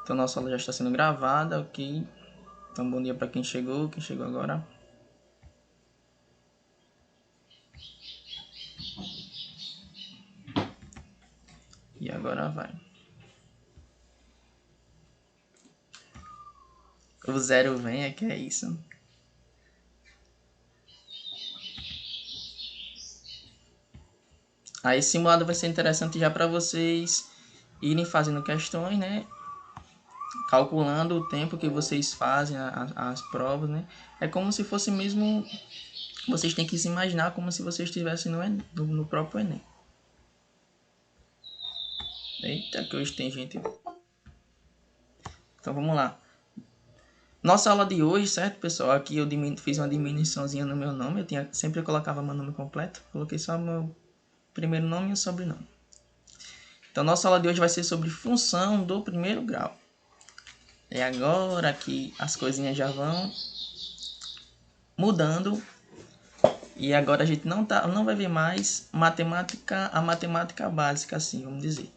Então nossa aula já está sendo gravada, ok? Então bom dia para quem chegou agora. E agora vai. O zero vem, é que é isso. Aí esse simulado vai ser interessante já para vocês irem fazendo questões, né? Calculando o tempo que vocês fazem as provas, né? É como se fosse mesmo... Vocês têm que se imaginar como se vocês estivessem no próprio Enem. Eita, que hoje tem gente... Então vamos lá. Nossa aula de hoje, certo, pessoal? Aqui eu fiz uma diminuiçãozinha no meu nome. Sempre eu colocava meu nome completo. Coloquei só meu primeiro nome e o sobrenome. Então nossa aula de hoje vai ser sobre função do primeiro grau. É agora que as coisinhas já vão mudando. E agora a gente não vai ver mais a matemática básica, assim, vamos dizer.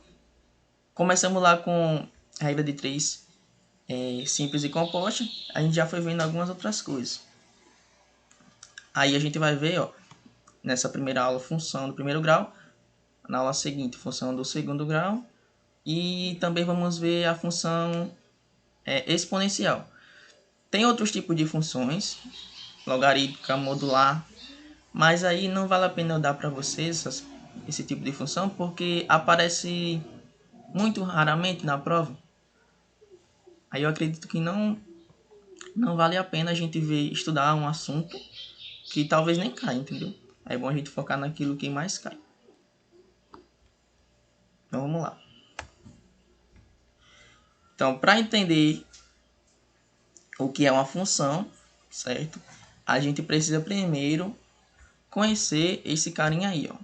Começamos lá com a regra de 3 simples e composta. A gente já foi vendo algumas outras coisas. Aí a gente vai ver, ó, nessa primeira aula, função do primeiro grau. Na aula seguinte, função do segundo grau. E também vamos ver a função exponencial. Tem outros tipos de funções, logarítmica, modular, mas aí não vale a pena eu dar para vocês esse tipo de função, porque aparece muito raramente na prova. Aí eu acredito que não vale a pena a gente estudar um assunto que talvez nem caia, entendeu? É bom a gente focar naquilo que mais cai. Então vamos lá. Então, para entender o que é uma função, certo? A gente precisa primeiro conhecer esse carinha aí, ó.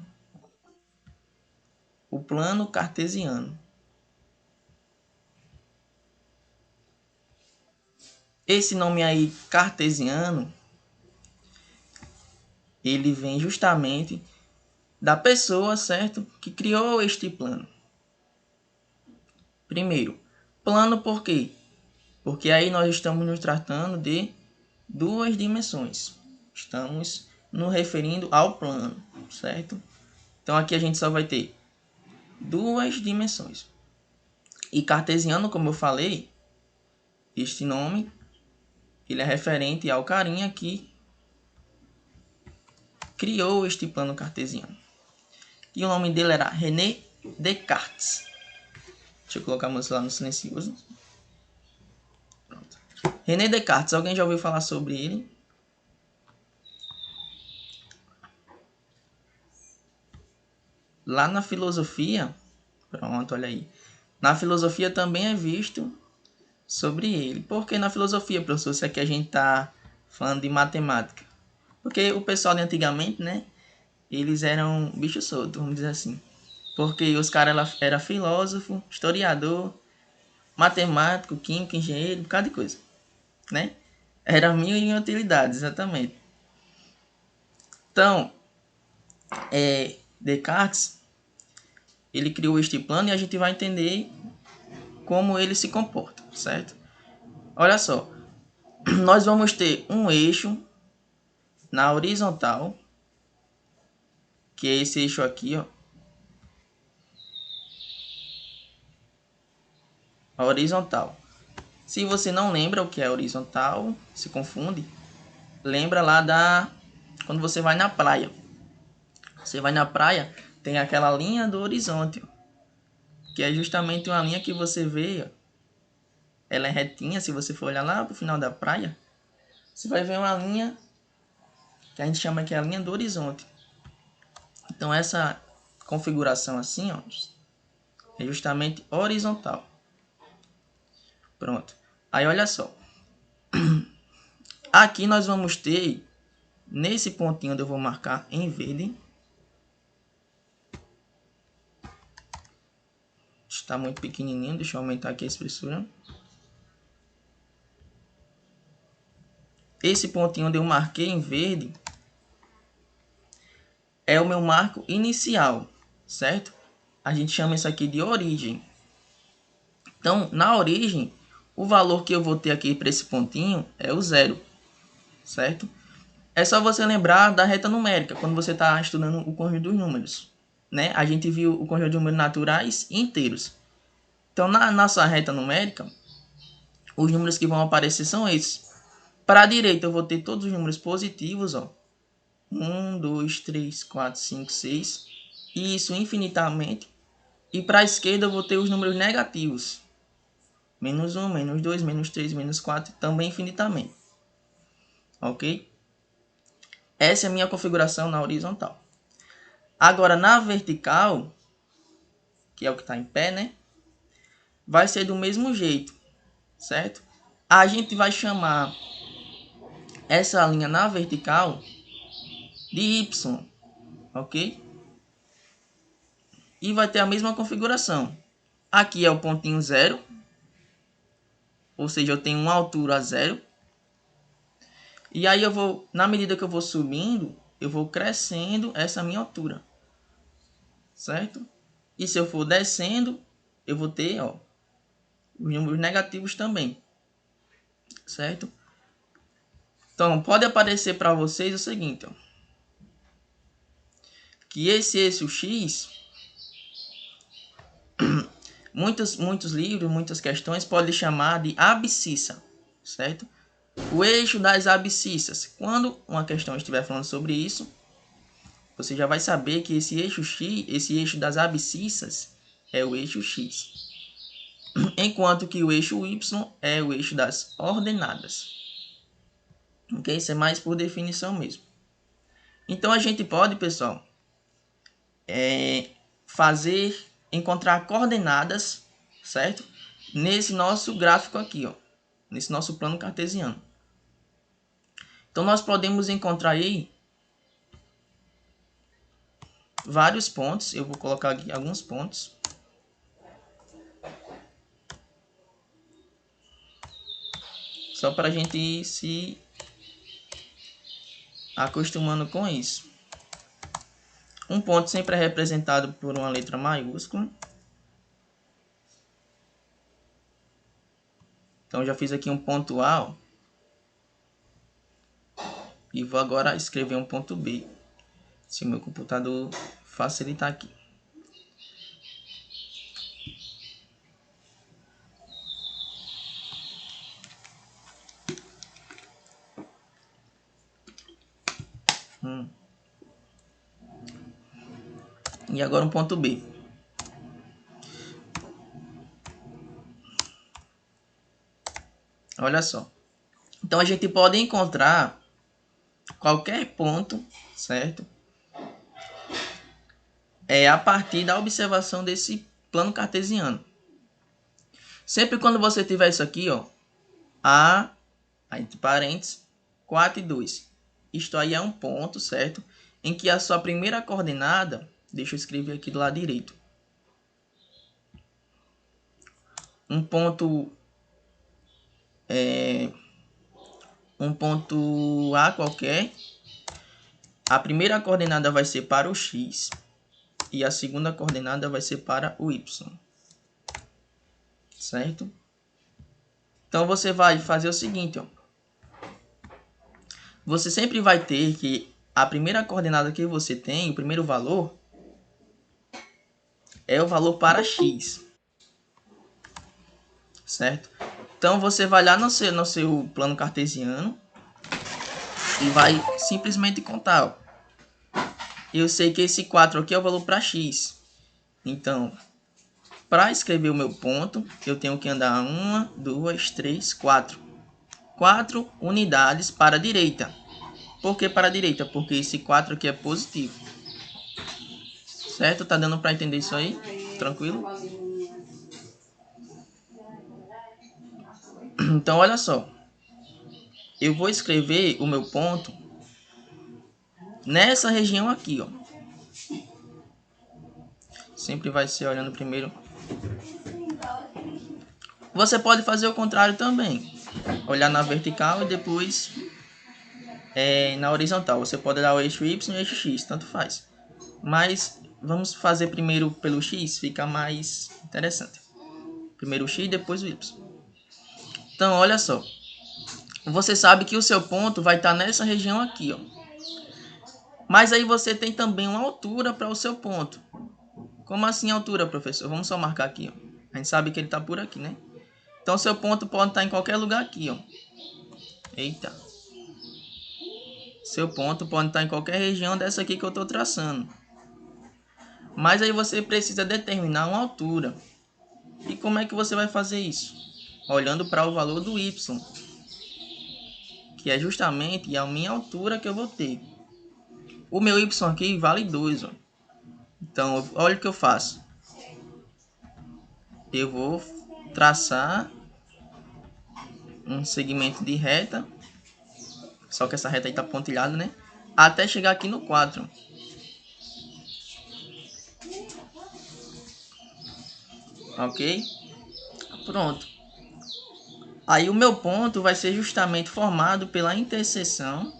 O plano cartesiano. Esse nome aí, cartesiano, ele vem justamente da pessoa, certo? Que criou este plano. Primeiro, plano por quê? Porque aí nós estamos nos tratando de duas dimensões. Estamos nos referindo ao plano, certo? Então aqui a gente só vai ter duas dimensões. E cartesiano, como eu falei, este nome ele é referente ao carinha que criou este plano cartesiano. E o nome dele era René Descartes. Deixa eu colocar a música lá no silencioso. Pronto. René Descartes, alguém já ouviu falar sobre ele? Lá na filosofia, pronto, olha aí. Na filosofia também é visto sobre ele. Por que na filosofia, professor? Se aqui a gente está falando de matemática. Porque o pessoal de antigamente, né? Eles eram bicho solto, vamos dizer assim. Porque os caras eram filósofo, historiador, matemático, químico, engenheiro, um bocado de coisa, né? Era mil e utilidades, exatamente. Então, Descartes, ele criou este plano e a gente vai entender como ele se comporta, certo? Olha só, nós vamos ter um eixo na horizontal, que é esse eixo aqui, ó. A horizontal. Se você não lembra o que é horizontal, se confunde, lembra lá quando você vai na praia. Você vai na praia, tem aquela linha do horizonte, que é justamente uma linha que você vê, ela é retinha. Se você for olhar lá pro final da praia, você vai ver uma linha que a gente chama que é a linha do horizonte. Então essa configuração assim, ó, é justamente horizontal. Pronto. Aí olha só. Aqui nós vamos ter, nesse pontinho onde eu vou marcar em verde, está muito pequenininho, deixa eu aumentar aqui a espessura. Esse pontinho onde eu marquei em verde é o meu marco inicial, certo? A gente chama isso aqui de origem. Então, na origem, o valor que eu vou ter aqui para esse pontinho é o 0, certo? É só você lembrar da reta numérica, quando você está estudando o conjunto dos números, né? A gente viu o conjunto de números naturais e inteiros. Então, na nossa reta numérica, os números que vão aparecer são esses. Para a direita, eu vou ter todos os números positivos, ó. 1, 2, 3, 4, 5, 6. E isso infinitamente. E para a esquerda, eu vou ter os números negativos. Menos 1, menos 2, menos 3, menos 4, também infinitamente. Ok? Essa é a minha configuração na horizontal. Agora, na vertical, que é o que está em pé, né? Vai ser do mesmo jeito, certo? A gente vai chamar essa linha na vertical de Y, ok? E vai ter a mesma configuração. Aqui é o pontinho 0, ou seja, eu tenho uma altura 0. E aí eu vou, na medida que eu vou subindo, eu vou crescendo essa minha altura, certo? E se eu for descendo, eu vou ter, ó, os números negativos também, certo? Então, pode aparecer para vocês o seguinte, ó, que esse eixo X, muitos livros, muitas questões podem chamar de abscissa, certo? O eixo das abscissas. Quando uma questão estiver falando sobre isso, você já vai saber que esse eixo X, esse eixo das abscissas, é o eixo X. Enquanto que o eixo Y é o eixo das ordenadas. Ok? Isso é mais por definição mesmo. Então a gente pode, pessoal, encontrar coordenadas, certo? Nesse nosso gráfico aqui, ó, nesse nosso plano cartesiano. Então nós podemos encontrar aí vários pontos. Eu vou colocar aqui alguns pontos. Só para a gente ir se acostumando com isso. Um ponto sempre é representado por uma letra maiúscula. Então já fiz aqui um ponto A, ó, e vou agora escrever um ponto B, se o meu computador facilitar aqui. E agora um ponto B. Olha só. Então a gente pode encontrar qualquer ponto, certo? A partir da observação desse plano cartesiano. Sempre quando você tiver isso aqui, ó, A, entre parênteses, 4 e 2. Isto aí é um ponto, certo? Em que a sua primeira coordenada, deixa eu escrever aqui do lado direito. Um ponto A qualquer. A primeira coordenada vai ser para o X e a segunda coordenada vai ser para o Y. Certo? Então você vai fazer o seguinte, ó. Você sempre vai ter que a primeira coordenada que você tem, o primeiro valor, é o valor para X. Certo? Então você vai lá no seu plano cartesiano e vai simplesmente contar, ó. Eu sei que esse 4 aqui é o valor para X. Então, para escrever o meu ponto, eu tenho que andar 1, 2, 3, 4. 4 unidades para a direita. Por que para a direita? Porque esse 4 aqui é positivo. Certo? Tá dando para entender isso aí? Tranquilo? Então, olha só. Eu vou escrever o meu ponto nessa região aqui, ó. Sempre vai ser olhando primeiro. Você pode fazer o contrário também. Olhar na vertical e depois na horizontal. Você pode dar o eixo Y e o eixo X, tanto faz. Mas vamos fazer primeiro pelo X, fica mais interessante. Primeiro o x, depois o y. Então, olha só. Você sabe que o seu ponto vai estar nessa região aqui, ó. Mas aí você tem também uma altura para o seu ponto. Como assim altura, professor? Vamos só marcar aqui, ó. A gente sabe que ele está por aqui, né? Então, seu ponto pode estar em qualquer lugar aqui, ó. Eita. Seu ponto pode estar em qualquer região dessa aqui que eu estou traçando. Mas aí você precisa determinar uma altura. E como é que você vai fazer isso? Olhando para o valor do y, que é justamente a minha altura que eu vou ter. O meu y aqui vale 2, ó. Então, olha o que eu faço. Eu vou traçar um segmento de reta, só que essa reta aí tá pontilhada, né? Até chegar aqui no 4. Ok? Pronto. Aí o meu ponto vai ser justamente formado pela interseção,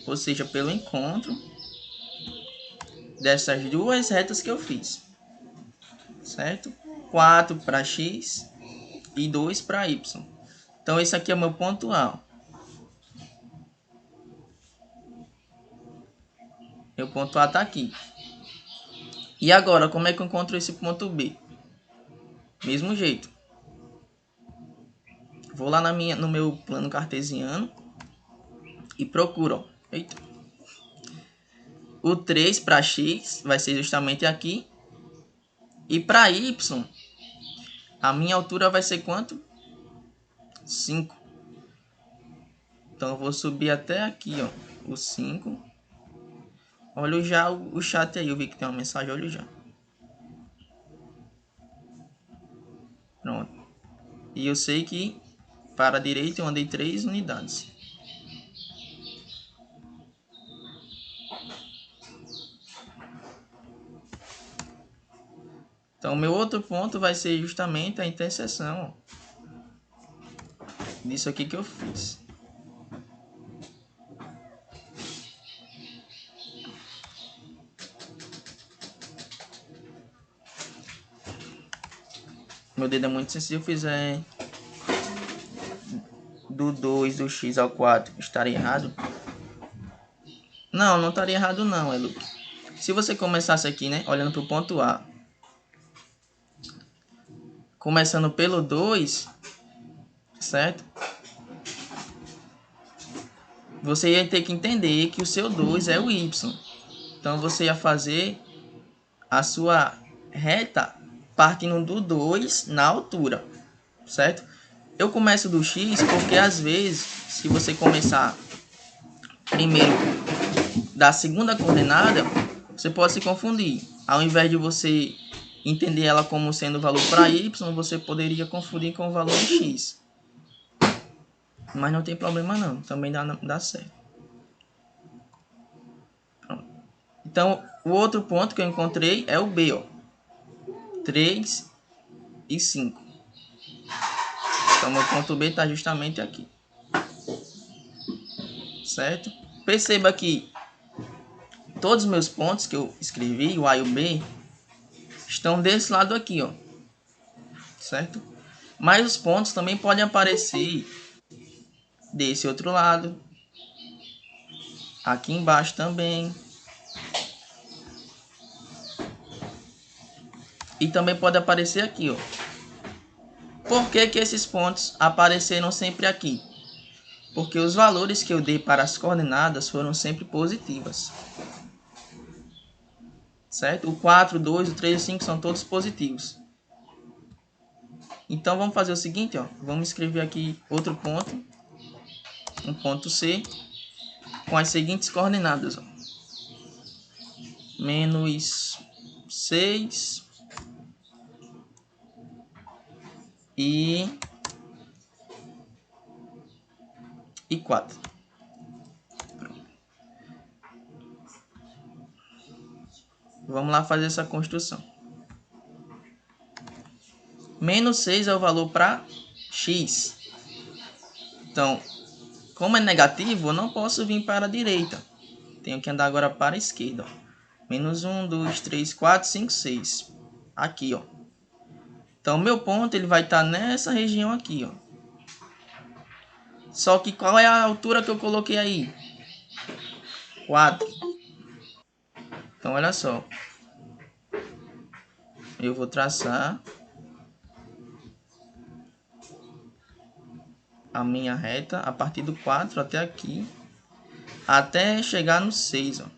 ou seja, pelo encontro dessas duas retas que eu fiz. Certo? 4 para x e 2 para y. Então, esse aqui é o meu ponto A. Meu ponto A está aqui. E agora, como é que eu encontro esse ponto B? Mesmo jeito. Vou lá no meu plano cartesiano e procuro. Ó. Eita. O 3 para x vai ser justamente aqui. E para y, a minha altura vai ser quanto? 5. Então, eu vou subir até aqui, ó, o 5. Olha já o chat aí, eu vi que tem uma mensagem, olha já. Pronto. E eu sei que para a direita eu andei 3 unidades. Então, meu outro ponto vai ser justamente a interseção disso aqui que eu fiz. Meu dedo é muito sensível, se eu fizer do 2 do x ao 4, estaria errado? Não, não estaria errado não, Luke. Se você começasse aqui, né, olhando para o ponto A, começando pelo 2, certo? Você ia ter que entender que o seu 2 é o y. Então, você ia fazer a sua reta partindo do 2 na altura, certo? Eu começo do x porque, às vezes, se você começar primeiro da segunda coordenada, você pode se confundir. Ao invés de você entender ela como sendo o valor para y, você poderia confundir com o valor de x. Mas não tem problema não, também dá certo. Pronto. Então, o outro ponto que eu encontrei é o B, ó. 3 e 5. Então, meu ponto B está justamente aqui. Certo? Perceba que todos os meus pontos que eu escrevi, o A e o B, estão desse lado aqui, ó. Certo? Mas os pontos também podem aparecer desse outro lado. Aqui embaixo também. E também pode aparecer aqui, ó. Por que que esses pontos apareceram sempre aqui? Porque os valores que eu dei para as coordenadas foram sempre positivas. Certo? O 4, o 2, o 3 e o 5 são todos positivos. Então, vamos fazer o seguinte, ó. Vamos escrever aqui outro ponto. Um ponto C. Com as seguintes coordenadas, ó. Menos 6 e 4. Vamos lá fazer essa construção. Menos 6 é o valor para x. Então, como é negativo, eu não posso vir para a direita. Tenho que andar agora para a esquerda. Ó. Menos 1, 2, 3, 4, 5, 6. Aqui, ó. Então, meu ponto ele vai estar nessa região aqui, ó. Só que qual é a altura que eu coloquei aí? 4. Então, olha só. Eu vou traçar a minha reta a partir do 4 até aqui, até chegar no 6, ó.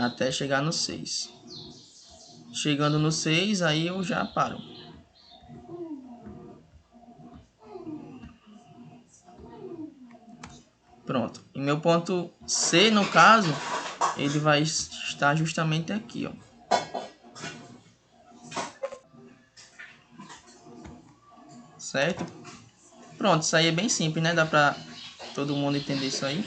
Até chegar no 6. Chegando no 6, aí eu já paro. Pronto. E meu ponto C, no caso, ele vai estar justamente aqui, ó. Certo? Pronto, isso aí é bem simples, né? Dá pra todo mundo entender isso aí.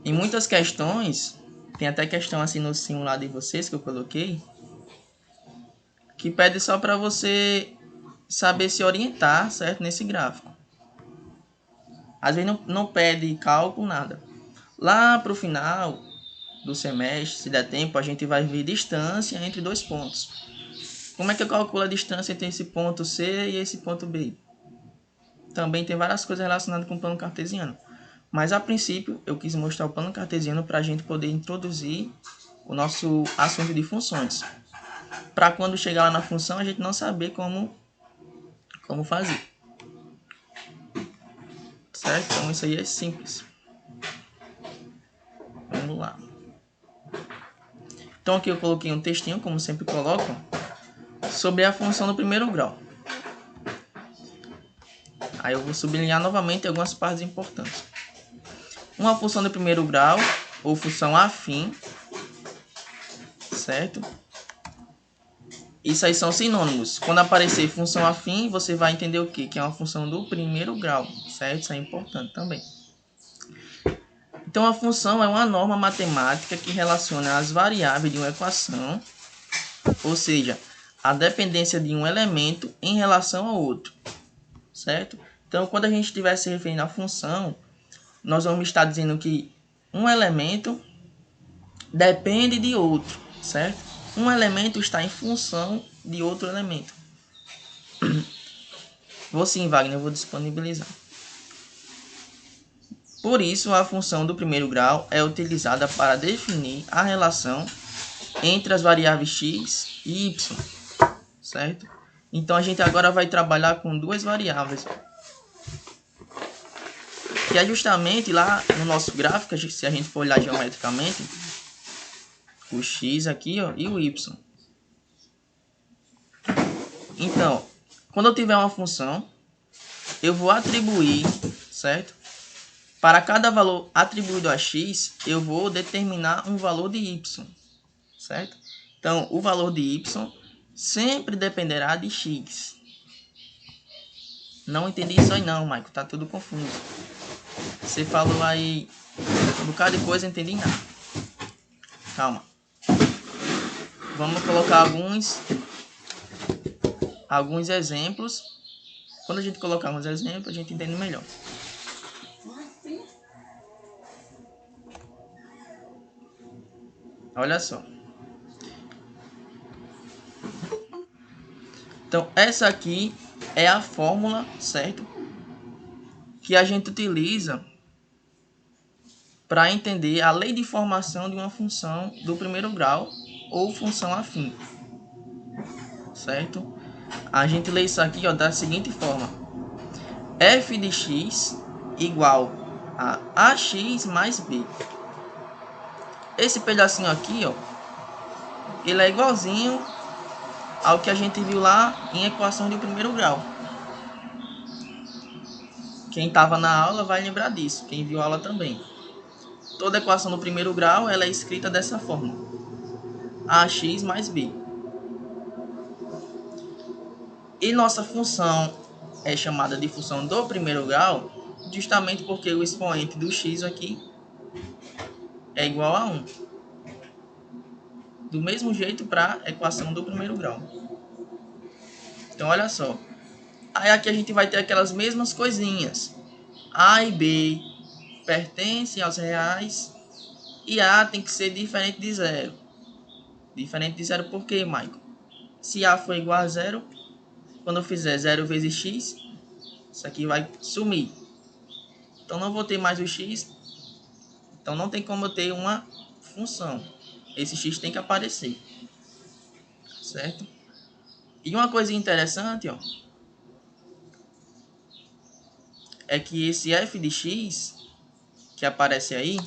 Em muitas questões, tem até questão assim no simulado de vocês que eu coloquei, que pede só para você saber se orientar, certo? Nesse gráfico. Às vezes não pede cálculo, nada. Lá para o final do semestre, se der tempo, a gente vai ver distância entre dois pontos. Como é que eu calculo a distância entre esse ponto C e esse ponto B? Também tem várias coisas relacionadas com o plano cartesiano. Mas a princípio eu quis mostrar o plano cartesiano para a gente poder introduzir o nosso assunto de funções. Para quando chegar lá na função a gente não saber como fazer. Certo? Então isso aí é simples. Vamos lá. Então aqui eu coloquei um textinho, como sempre coloco, sobre a função do primeiro grau. Aí eu vou sublinhar novamente algumas partes importantes. Uma função de primeiro grau, ou função afim, certo? Isso aí são sinônimos. Quando aparecer função afim, você vai entender o quê? Que é uma função do primeiro grau, certo? Isso é importante também. Então, a função é uma norma matemática que relaciona as variáveis de uma equação, ou seja, a dependência de um elemento em relação ao outro, certo? Então, quando a gente estiver se referindo à função, nós vamos estar dizendo que um elemento depende de outro, certo? Um elemento está em função de outro elemento. Vou sim, Wagner, eu vou disponibilizar. Por isso, a função do primeiro grau é utilizada para definir a relação entre as variáveis x e y, certo? Então, a gente agora vai trabalhar com duas variáveis, que é justamente lá no nosso gráfico, se a gente for olhar geometricamente, o x aqui, ó, e o y. Então, quando eu tiver uma função, eu vou atribuir, certo? Para cada valor atribuído a x, eu vou determinar um valor de y, certo? Então, o valor de y sempre dependerá de x. Não entendi isso aí não, Maico, tá tudo confuso. Você falou aí um bocado de coisa, eu não entendi nada. Calma. Vamos colocar alguns exemplos. Quando a gente colocar uns exemplos, a gente entende melhor. Olha só. Então, essa aqui é a fórmula, certo? Que a gente utiliza para entender a lei de formação de uma função do primeiro grau ou função afim, certo? A gente lê isso aqui, ó, da seguinte forma: f de x igual a ax mais b. Esse pedacinho aqui, ó, ele é igualzinho ao que a gente viu lá em equação de primeiro grau. Quem estava na aula vai lembrar disso, quem viu a aula também. Toda equação do primeiro grau ela é escrita dessa forma: ax mais b. E nossa função é chamada de função do primeiro grau justamente porque o expoente do x aqui é igual a 1. Do mesmo jeito para a equação do primeiro grau. Então, olha só. Aí aqui a gente vai ter aquelas mesmas coisinhas. A e B, pertence aos reais e A tem que ser diferente de zero. Diferente de zero por quê, Michael? Se A for igual a zero, quando eu fizer 0 vezes x, isso aqui vai sumir. Então não vou ter mais o x, então não tem como eu ter uma função. Esse x tem que aparecer, certo? E uma coisa interessante, ó, é que esse f de x que aparece aí,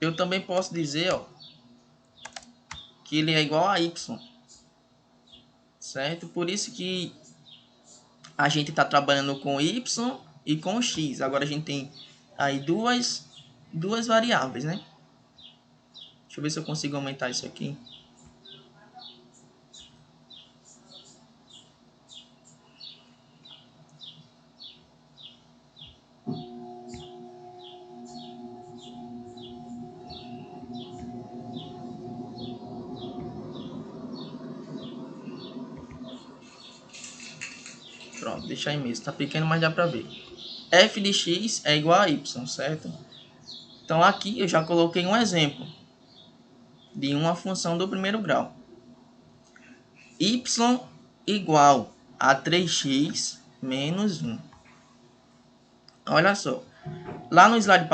eu também posso dizer, ó, que ele é igual a y, certo? Por isso que a gente está trabalhando com y e com x. Agora a gente tem aí duas variáveis, né? Deixa eu ver se eu consigo aumentar isso aqui. Pronto, deixa aí mesmo. Tá pequeno, mas dá pra ver. F de x é igual a y, certo? Então aqui eu já coloquei um exemplo de uma função do primeiro grau. Y igual a 3x menos 1. Olha só. Lá no slide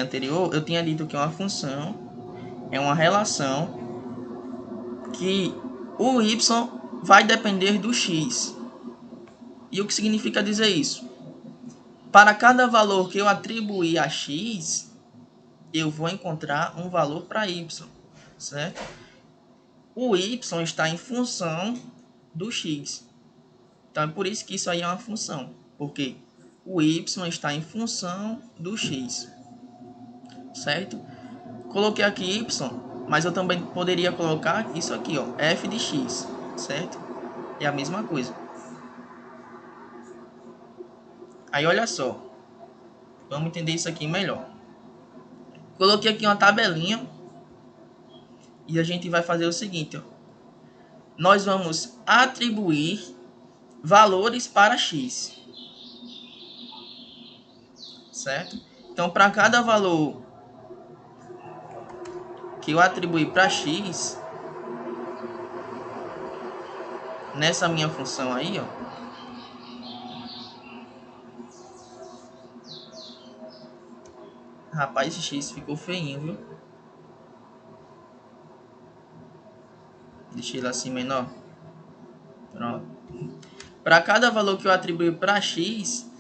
anterior, eu tinha dito que uma função é uma relação que o y vai depender do x. E o que significa dizer isso? Para cada valor que eu atribuir a x, eu vou encontrar um valor para y, certo? O y está em função do x. Então é por isso que isso aí é uma função, porque o y está em função do x, certo? Coloquei aqui y, mas eu também poderia colocar isso aqui, ó, f de x, certo? É a mesma coisa. Aí olha só, vamos entender isso aqui melhor. Coloquei aqui uma tabelinha e a gente vai fazer o seguinte, ó. Nós vamos atribuir valores para x, certo? Então, para cada valor que eu atribuir para x, nessa minha função aí, ó, rapaz, esse x ficou feinho, viu? Deixei ele assim menor. Pronto. Para cada valor que eu atribuir para x,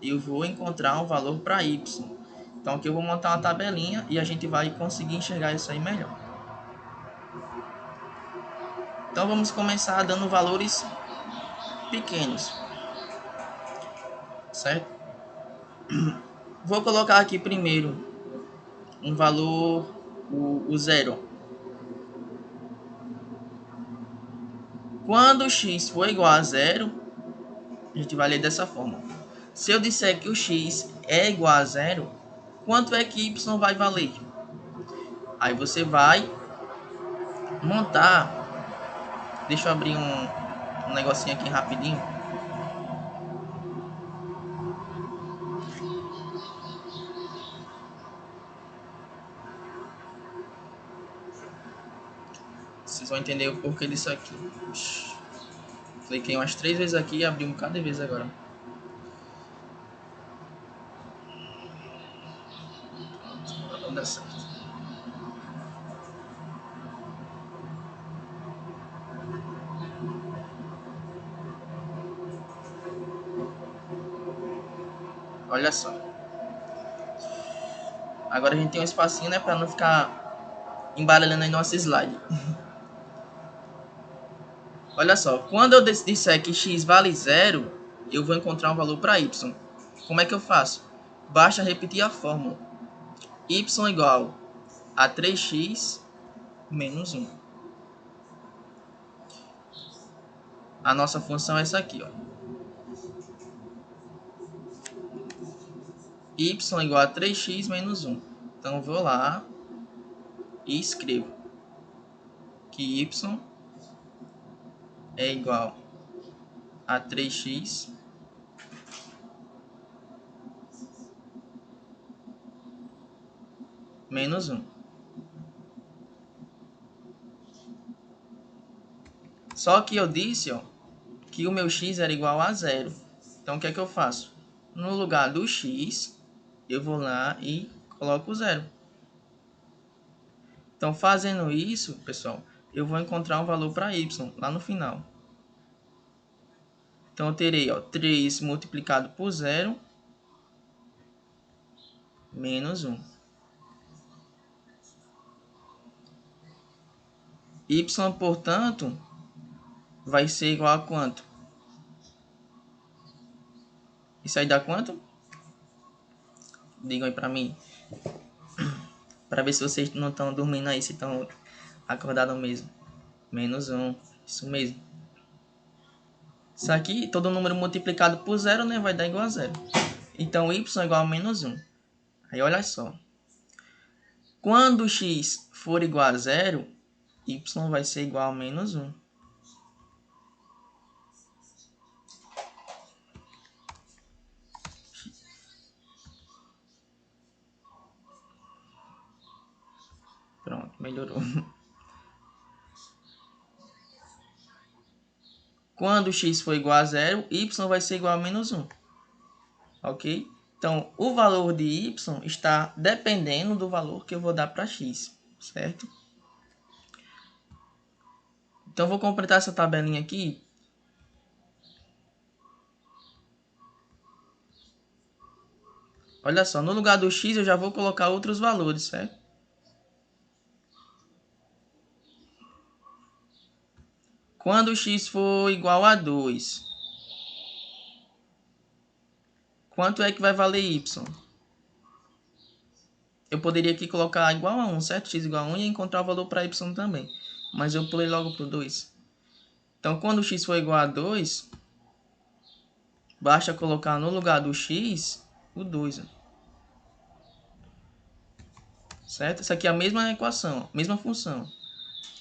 eu vou encontrar um valor para y. Então aqui eu vou montar uma tabelinha e a gente vai conseguir enxergar isso aí melhor. Então vamos começar dando valores pequenos, certo? Vou colocar aqui primeiro um valor, o zero. Quando x for igual a zero, a gente vai ler dessa forma. Se eu disser que o x é igual a zero, quanto é que y vai valer? Aí você vai montar. Deixa eu abrir um negocinho aqui rapidinho. Vocês vão entender o porquê disso aqui. Cliquei umas 3 vezes aqui e abri um bocado de vez agora. Não dá certo. Olha só. Agora a gente tem um espacinho, né? Pra não ficar embaralhando aí nosso slide. Olha só. Quando eu disser que x vale 0, eu vou encontrar um valor para y. Como é que eu faço? Basta repetir a fórmula. Y igual a 3x menos 1. A nossa função é essa aqui, ó. Y igual a 3x menos 1. Então eu vou lá e escrevo que y é igual a 3x menos 1. Só que eu disse, ó, que o meu x era igual a 0. Então, o que é que eu faço? No lugar do x, eu vou lá e coloco 0. Então, fazendo isso, pessoal, eu vou encontrar um valor para y lá no final. Então, eu terei, ó, 3 multiplicado por 0 menos 1. Y, portanto, vai ser igual a quanto? Isso aí dá quanto? Digam aí para mim. Para ver se vocês não estão dormindo aí, se estão acordados mesmo. Menos 1. Isso mesmo. Isso aqui, todo número multiplicado por 0, né, vai dar igual a 0. Então, y é igual a menos 1. Aí, olha só. Quando x for igual a 0, y vai ser igual a menos 1. Pronto, melhorou. Quando x for igual a 0, y vai ser igual a menos 1. Ok? Então, o valor de y está dependendo do valor que eu vou dar para x, certo? Então, vou completar essa tabelinha aqui. Olha só, no lugar do x eu já vou colocar outros valores, certo? Quando x for igual a 2, quanto é que vai valer y? Eu poderia aqui colocar igual a 1, certo? X igual a 1 e encontrar o valor para y também. Mas eu pulei logo para o 2. Então, quando x for igual a 2, basta colocar no lugar do x o 2. Certo? Essa aqui é a mesma equação, mesma função.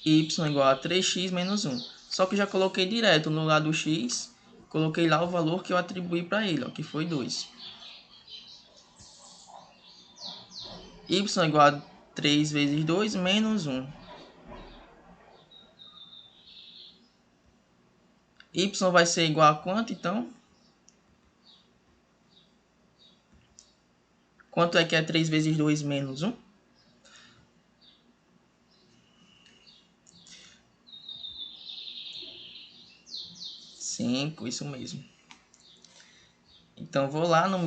Y igual a 3x menos 1. Só que já coloquei direto no lugar do x, coloquei lá o valor que eu atribuí para ele, ó, que foi 2. Y igual a 3 vezes 2 menos 1. Y vai ser igual a quanto, então? Quanto é que é 3 vezes 2 menos 1? 5, isso mesmo. Então, vou lá no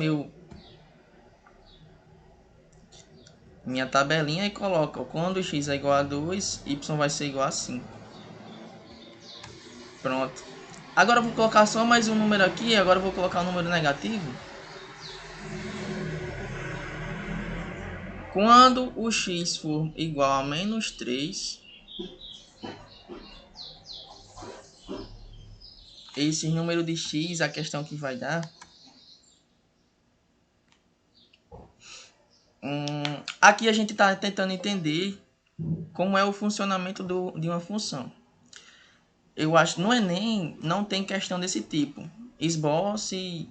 minha tabelinha e coloco, ó, quando x é igual a 2, y vai ser igual a 5. Pronto. Agora eu vou colocar só mais um número aqui, agora eu vou colocar um número negativo. Quando o x for igual a menos 3, esse número de x, a questão que vai dar... aqui a gente está tentando entender como é o funcionamento de uma função. Eu acho que no Enem não tem questão desse tipo. Esboce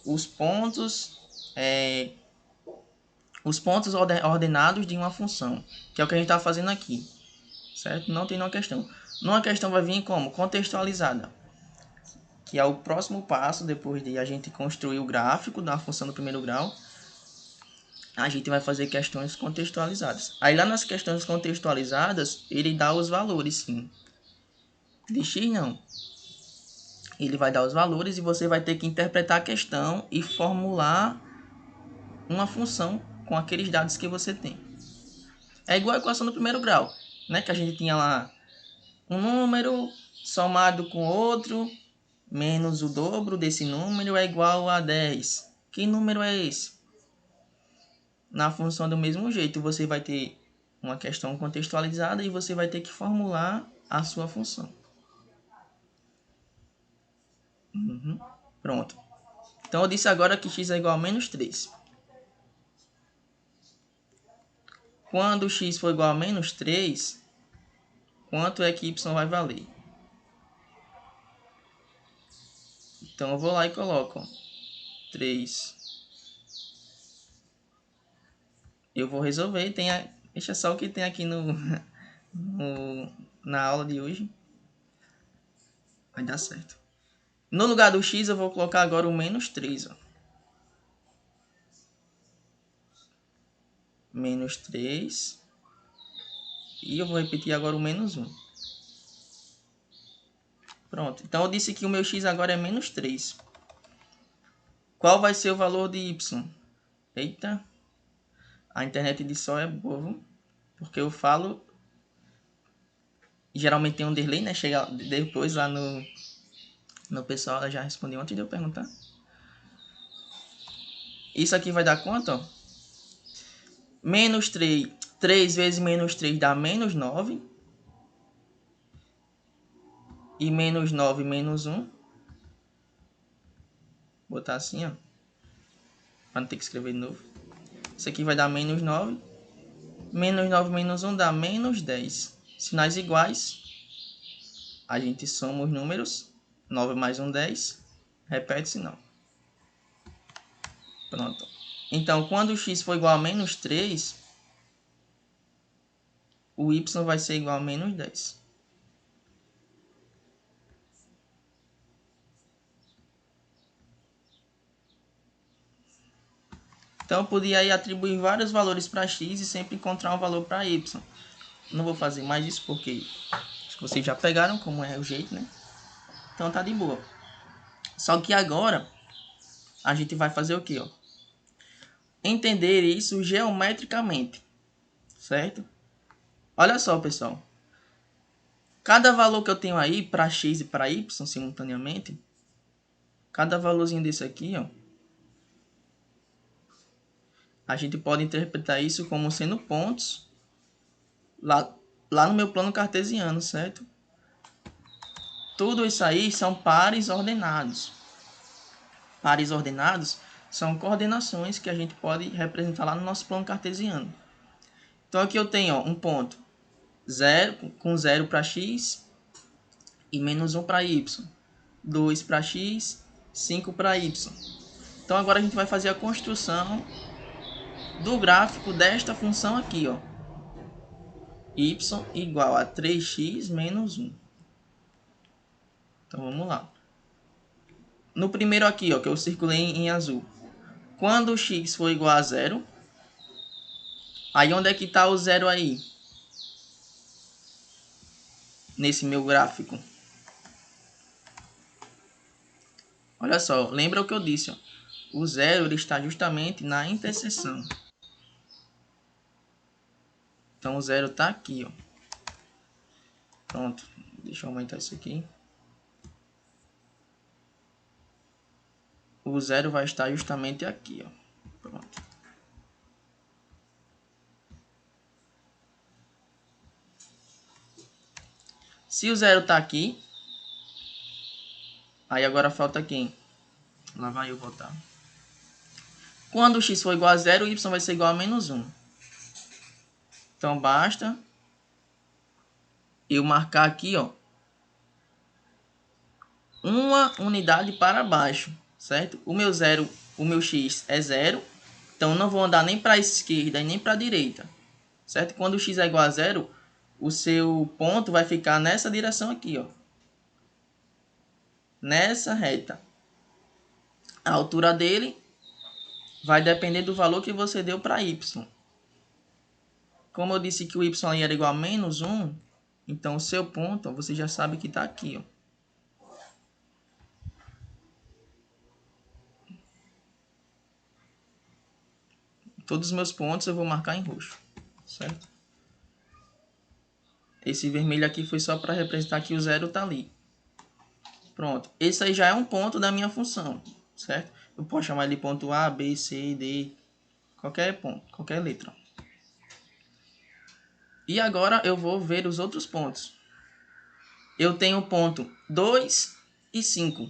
os pontos ordenados de uma função, que é o que a gente está fazendo aqui, certo? Não tem nenhuma questão. Numa questão vai vir como? Contextualizada, que é o próximo passo depois de a gente construir o gráfico da função do primeiro grau. A gente vai fazer questões contextualizadas. Aí lá nas questões contextualizadas, ele dá os valores, sim. De x não. Ele vai dar os valores e você vai ter que interpretar a questão e formular uma função com aqueles dados que você tem. É igual a equação do primeiro grau, né? Que a gente tinha lá um número somado com outro, menos o dobro desse número é igual a 10. Que número é esse? Na função do mesmo jeito, você vai ter uma questão contextualizada e você vai ter que formular a sua função. Pronto. Então, eu disse agora que x é igual a menos 3. Quando x for igual a menos 3, quanto é que y vai valer? Então eu vou lá e coloco, ó, 3. Eu vou resolver, deixa só o que tem aqui na aula de hoje. Vai dar certo. No lugar do x eu vou colocar agora o menos 3, ó. Menos 3. E eu vou repetir agora o menos 1. Pronto. Então eu disse que o meu x agora é menos 3. Qual vai ser o valor de y? Eita. A internet de sol é boa, viu? Porque eu falo... Geralmente tem um delay, né? Chega depois lá no pessoal, ela já respondeu antes de eu perguntar. Isso aqui vai dar quanto, ó? Menos 3. 3 vezes menos 3 dá menos 9. E menos 9 menos 1. Vou botar assim, ó. Para não ter que escrever de novo. Isso aqui vai dar menos 9. Menos 9 menos 1 dá menos 10. Sinais iguais. A gente soma os números. 9 mais 1, 10. Repete-se não. Pronto. Então, quando o x for igual a menos 3, o y vai ser igual a menos 10. Então, eu podia aí atribuir vários valores para x e sempre encontrar um valor para y. Não vou fazer mais isso porque acho que vocês já pegaram como é o jeito, né? Então tá de boa. Só que agora a gente vai fazer o quê, ó? Entender isso geometricamente, certo? Olha só, pessoal. Cada valor que eu tenho aí para x e para y simultaneamente, cada valorzinho desse aqui, ó, a gente pode interpretar isso como sendo pontos lá no meu plano cartesiano, certo? Tudo isso aí são pares ordenados. Pares ordenados são coordenações que a gente pode representar lá no nosso plano cartesiano. Então aqui eu tenho, ó, um ponto 0 com 0 para x e menos 1 para y. 2 para x, 5 para y. Então agora a gente vai fazer a construção do gráfico desta função aqui, ó. Y igual a 3x menos 1. Então vamos lá. No primeiro aqui, ó, que eu circulei em azul. Quando o x for igual a 0, aí onde é que está o 0 aí? Nesse meu gráfico. Olha só, lembra o que eu disse, ó. O 0 ele está justamente na interseção. Então o 0 está aqui, ó. Pronto. Deixa eu aumentar isso aqui. O 0 vai estar justamente aqui, ó. Pronto. Se o 0 está aqui, aí agora falta quem? Lá vai eu voltar. Quando o x for igual a 0, o y vai ser igual a menos 1. Então basta eu marcar aqui, ó, uma unidade para baixo, certo? O meu x é 0, então não vou andar nem para a esquerda e nem para a direita, certo? Quando o x é igual a 0, o seu ponto vai ficar nessa direção aqui, ó, nessa reta. A altura dele vai depender do valor que você deu para y. Como eu disse que o y era igual a menos 1, então o seu ponto, ó, você já sabe que está aqui, ó. Todos os meus pontos eu vou marcar em roxo, certo? Esse vermelho aqui foi só para representar que o 0 está ali. Pronto. Esse aí já é um ponto da minha função, certo? Eu posso chamar ele de ponto A, B, C, D, qualquer ponto, qualquer letra. E agora eu vou ver os outros pontos. Eu tenho o ponto 2 e 5.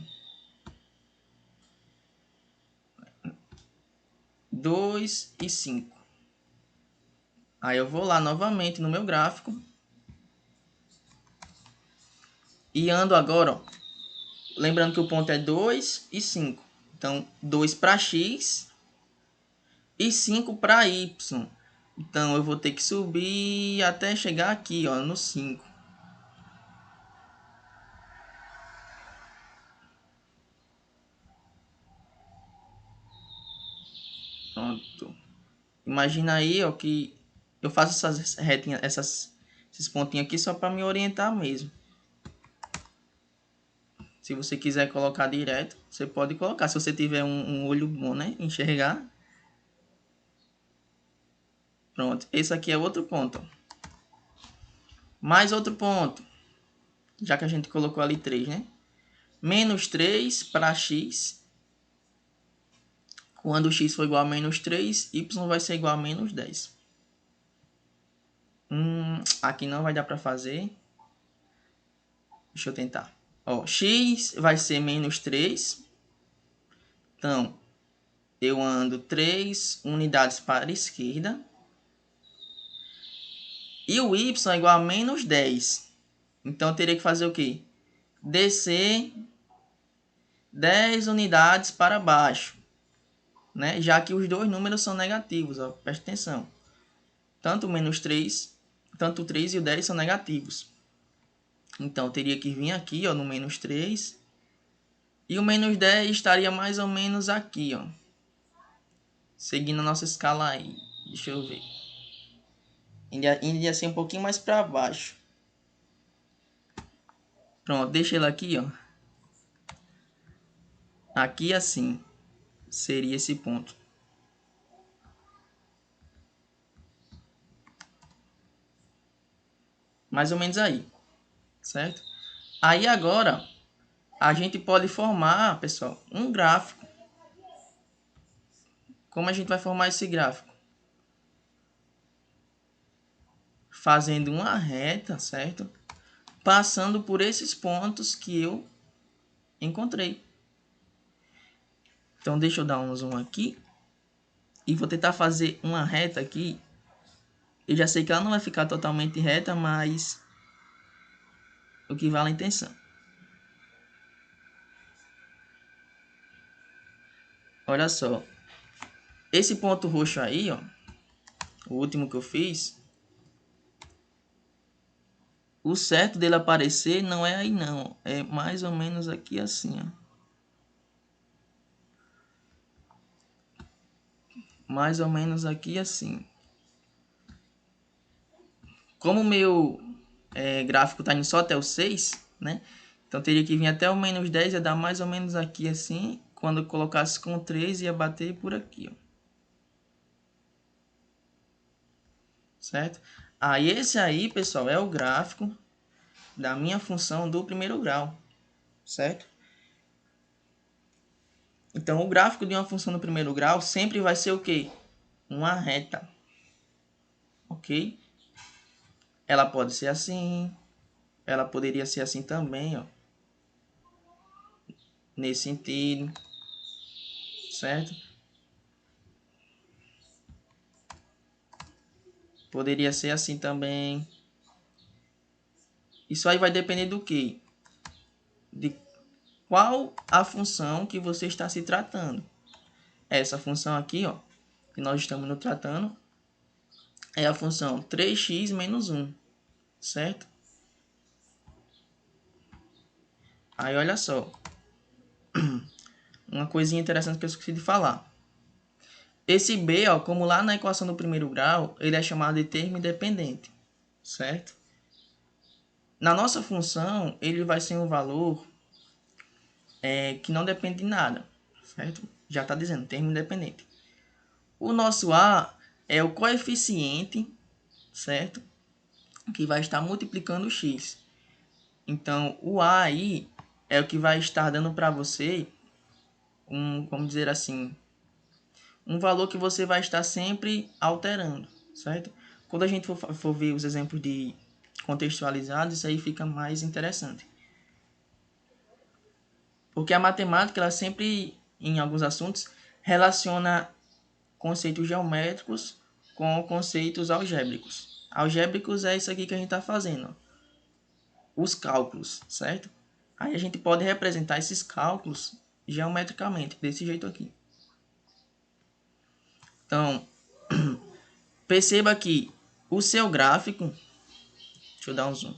2 e 5. Aí eu vou lá novamente no meu gráfico. E ando agora, ó, lembrando que o ponto é 2 e 5. Então, 2 para x e 5 para y. Então, eu vou ter que subir até chegar aqui, ó, no 5. Pronto. Imagina aí, ó, que eu faço essas retinhas, esses pontinhos aqui só para me orientar mesmo. Se você quiser colocar direto, você pode colocar. Se você tiver um olho bom, né? Enxergar. Pronto. Esse aqui é outro ponto. Mais outro ponto. Já que a gente colocou ali 3, né? Menos 3 para x. Quando x for igual a menos 3, y vai ser igual a menos 10. Aqui não vai dar para fazer. Deixa eu tentar. Ó, x vai ser menos 3. Então, eu ando 3 unidades para a esquerda. E o y é igual a menos 10. Então, eu teria que fazer o quê? Descer 10 unidades para baixo. Né? Já que os dois números são negativos. Ó, presta atenção. Tanto o menos 3, tanto o 3 e o 10 são negativos. Então, eu teria que vir aqui, ó, no menos 3. E o menos 10 estaria mais ou menos aqui, ó. Seguindo a nossa escala aí. Deixa eu ver. Iria ser um pouquinho mais para baixo. Pronto, deixa ele aqui, ó. Aqui assim. Seria esse ponto. Mais ou menos aí. Certo? Aí agora, a gente pode formar, pessoal, um gráfico. Como a gente vai formar esse gráfico? Fazendo uma reta, certo? Passando por esses pontos que eu encontrei. Então, deixa eu dar um zoom aqui. E vou tentar fazer uma reta aqui. Eu já sei que ela não vai ficar totalmente reta, mas o que vale a intenção. Olha só. Esse ponto roxo aí, ó. O último que eu fiz. O certo dele aparecer não é aí não. É mais ou menos aqui assim, ó. Mais ou menos aqui assim. Como o meu gráfico está indo só até o 6, né? Então teria que vir até o menos 10, ia dar mais ou menos aqui assim. Quando eu colocasse com 3, ia bater por aqui, ó. Certo? Aí esse aí, pessoal, é o gráfico da minha função do primeiro grau. Certo? Então o gráfico de uma função do primeiro grau sempre vai ser o quê? Uma reta. Ok? Ela pode ser assim. Ela poderia ser assim também, ó. Nesse sentido. Certo? Poderia ser assim também. Isso aí vai depender do quê? De qual a função que você está se tratando. Essa função aqui, ó, que nós estamos nos tratando, é a função 3x menos 1, certo? Aí, olha só. Uma coisinha interessante que eu esqueci de falar. Esse b, ó, como lá na equação do primeiro grau, ele é chamado de termo independente, certo? Na nossa função, ele vai ser um valor que não depende de nada, certo? Já está dizendo, termo independente. O nosso a é o coeficiente, certo? Que vai estar multiplicando o x. Então, o a aí é o que vai estar dando para você vamos dizer assim, um valor que você vai estar sempre alterando, certo? Quando a gente for ver os exemplos de contextualizados, isso aí fica mais interessante. Porque a matemática, ela sempre, em alguns assuntos, relaciona conceitos geométricos com conceitos algébricos. Algébricos é isso aqui que a gente está fazendo, ó. Os cálculos, certo? Aí a gente pode representar esses cálculos geometricamente, desse jeito aqui. Então, perceba que o seu gráfico, deixa eu dar um zoom,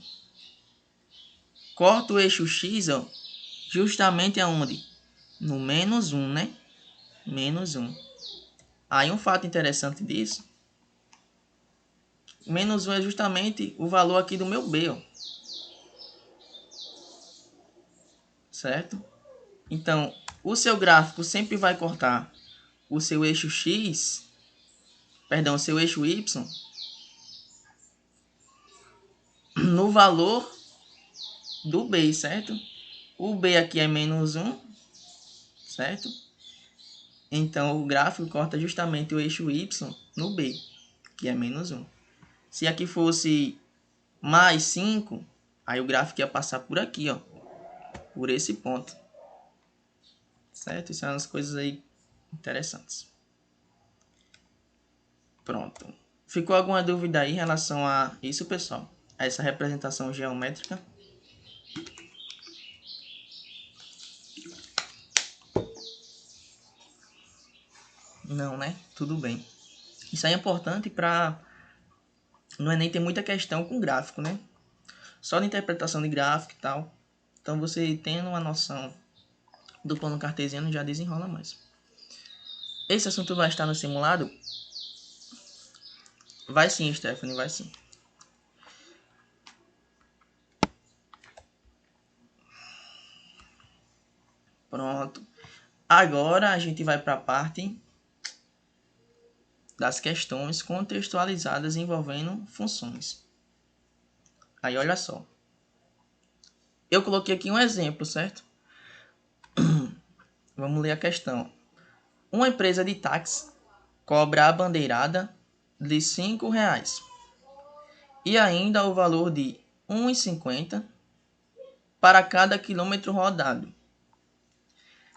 corta o eixo X, ó, justamente aonde? No menos 1, né? Menos 1. Aí um fato interessante disso, menos 1 é justamente o valor aqui do meu B, ó. Certo? Então, o seu gráfico sempre vai cortar o seu eixo X, perdão, o seu eixo Y, no valor do B, certo? O B aqui é menos 1, certo? Então, o gráfico corta justamente o eixo Y no B, que é menos 1. Se aqui fosse mais 5, aí o gráfico ia passar por aqui, ó, por esse ponto. Certo? Isso são umas coisas aí interessantes. Pronto. Ficou alguma dúvida aí em relação a isso, pessoal? A essa representação geométrica? Não, né? Tudo bem. Isso aí é importante para no Enem ter muita questão com gráfico, né? Só de interpretação de gráfico e tal. Então você tendo uma noção do plano cartesiano já desenrola mais. Esse assunto vai estar no simulado? Vai sim, Stephanie, vai sim. Pronto. Agora a gente vai para a parte das questões contextualizadas envolvendo funções. Aí olha só. Eu coloquei aqui um exemplo, certo? Vamos ler a questão. Uma empresa de táxi cobra a bandeirada de R$ 5 e ainda o valor de R$ 1,50 para cada quilômetro rodado.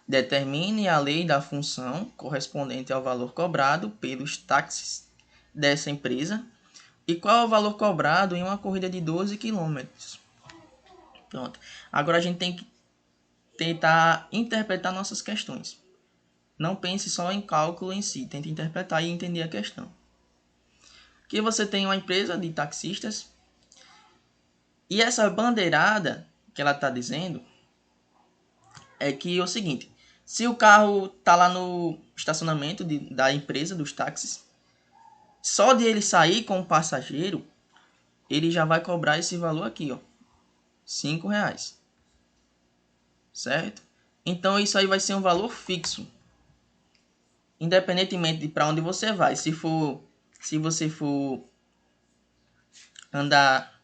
Determine a lei da função correspondente ao valor cobrado pelos táxis dessa empresa e qual é o valor cobrado em uma corrida de 12 km. Pronto. Agora a gente tem que tentar interpretar nossas questões. Não pense só em cálculo em si, tente interpretar e entender a questão. Aqui você tem uma empresa de taxistas e essa bandeirada que ela está dizendo é que é o seguinte: se o carro está lá no estacionamento da empresa dos táxis, só de ele sair com o passageiro, ele já vai cobrar esse valor aqui, ó, R$ 5, certo? Então isso aí vai ser um valor fixo, independentemente de para onde você vai. Se você for andar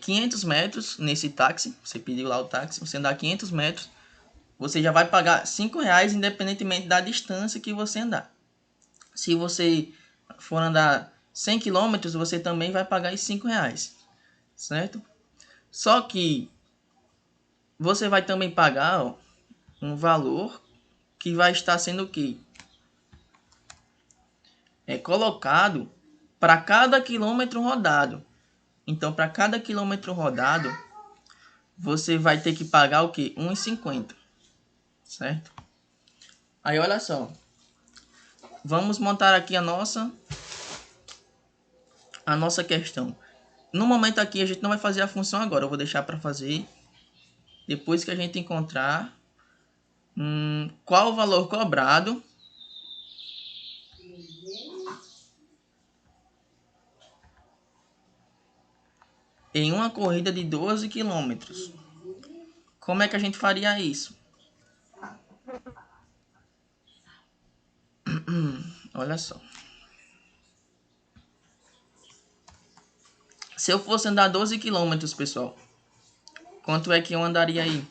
500 metros nesse táxi, você pediu lá o táxi, você andar 500 metros, você já vai pagar R$ 5 independentemente da distância que você andar. Se você for andar 100 km, você também vai pagar esses R$ 5, certo? Só que você vai também pagar, ó, um valor que vai estar sendo o quê? Colocado para cada quilômetro rodado. Então, para cada quilômetro rodado, você vai ter que pagar o quê? R$ 1,50, certo? Aí, olha só. Vamos montar aqui a nossa questão. No momento aqui, a gente não vai fazer a função agora. Eu vou deixar para fazer depois que a gente encontrar qual o valor cobrado em uma corrida de 12 quilômetros. Como é que a gente faria isso? Olha só. Se eu fosse andar 12 quilômetros, pessoal, quanto é que eu andaria aí?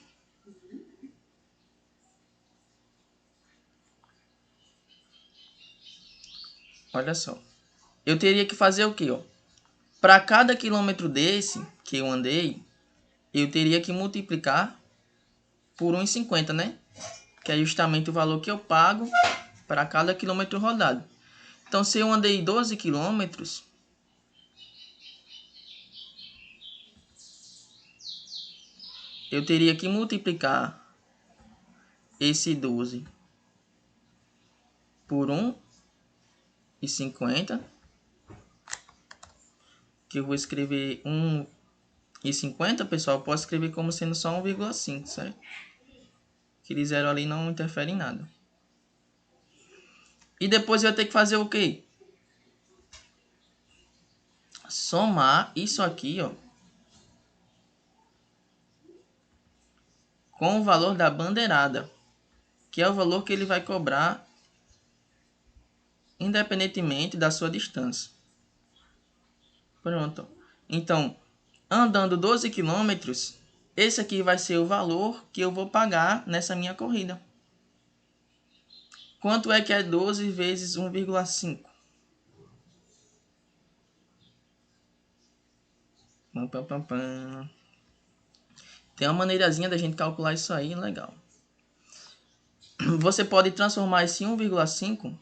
Olha só. Eu teria que fazer o quê, ó? Para cada quilômetro desse que eu andei, eu teria que multiplicar por 1,50, né? Que é justamente o valor que eu pago para cada quilômetro rodado. Então, se eu andei 12 quilômetros, eu teria que multiplicar esse 12 por 1,50, que eu vou escrever 1,50, pessoal, posso escrever como sendo só 1,5, certo? Aquele zero ali não interfere em nada. E depois eu vou ter que fazer o quê? Somar isso aqui, ó, com o valor da bandeirada, que é o valor que ele vai cobrar independentemente da sua distância. Pronto. Então, andando 12 quilômetros, esse aqui vai ser o valor que eu vou pagar nessa minha corrida. Quanto é que é 12 vezes 1,5? Tem uma maneirazinha da gente calcular isso aí, legal. Você pode transformar esse 1,5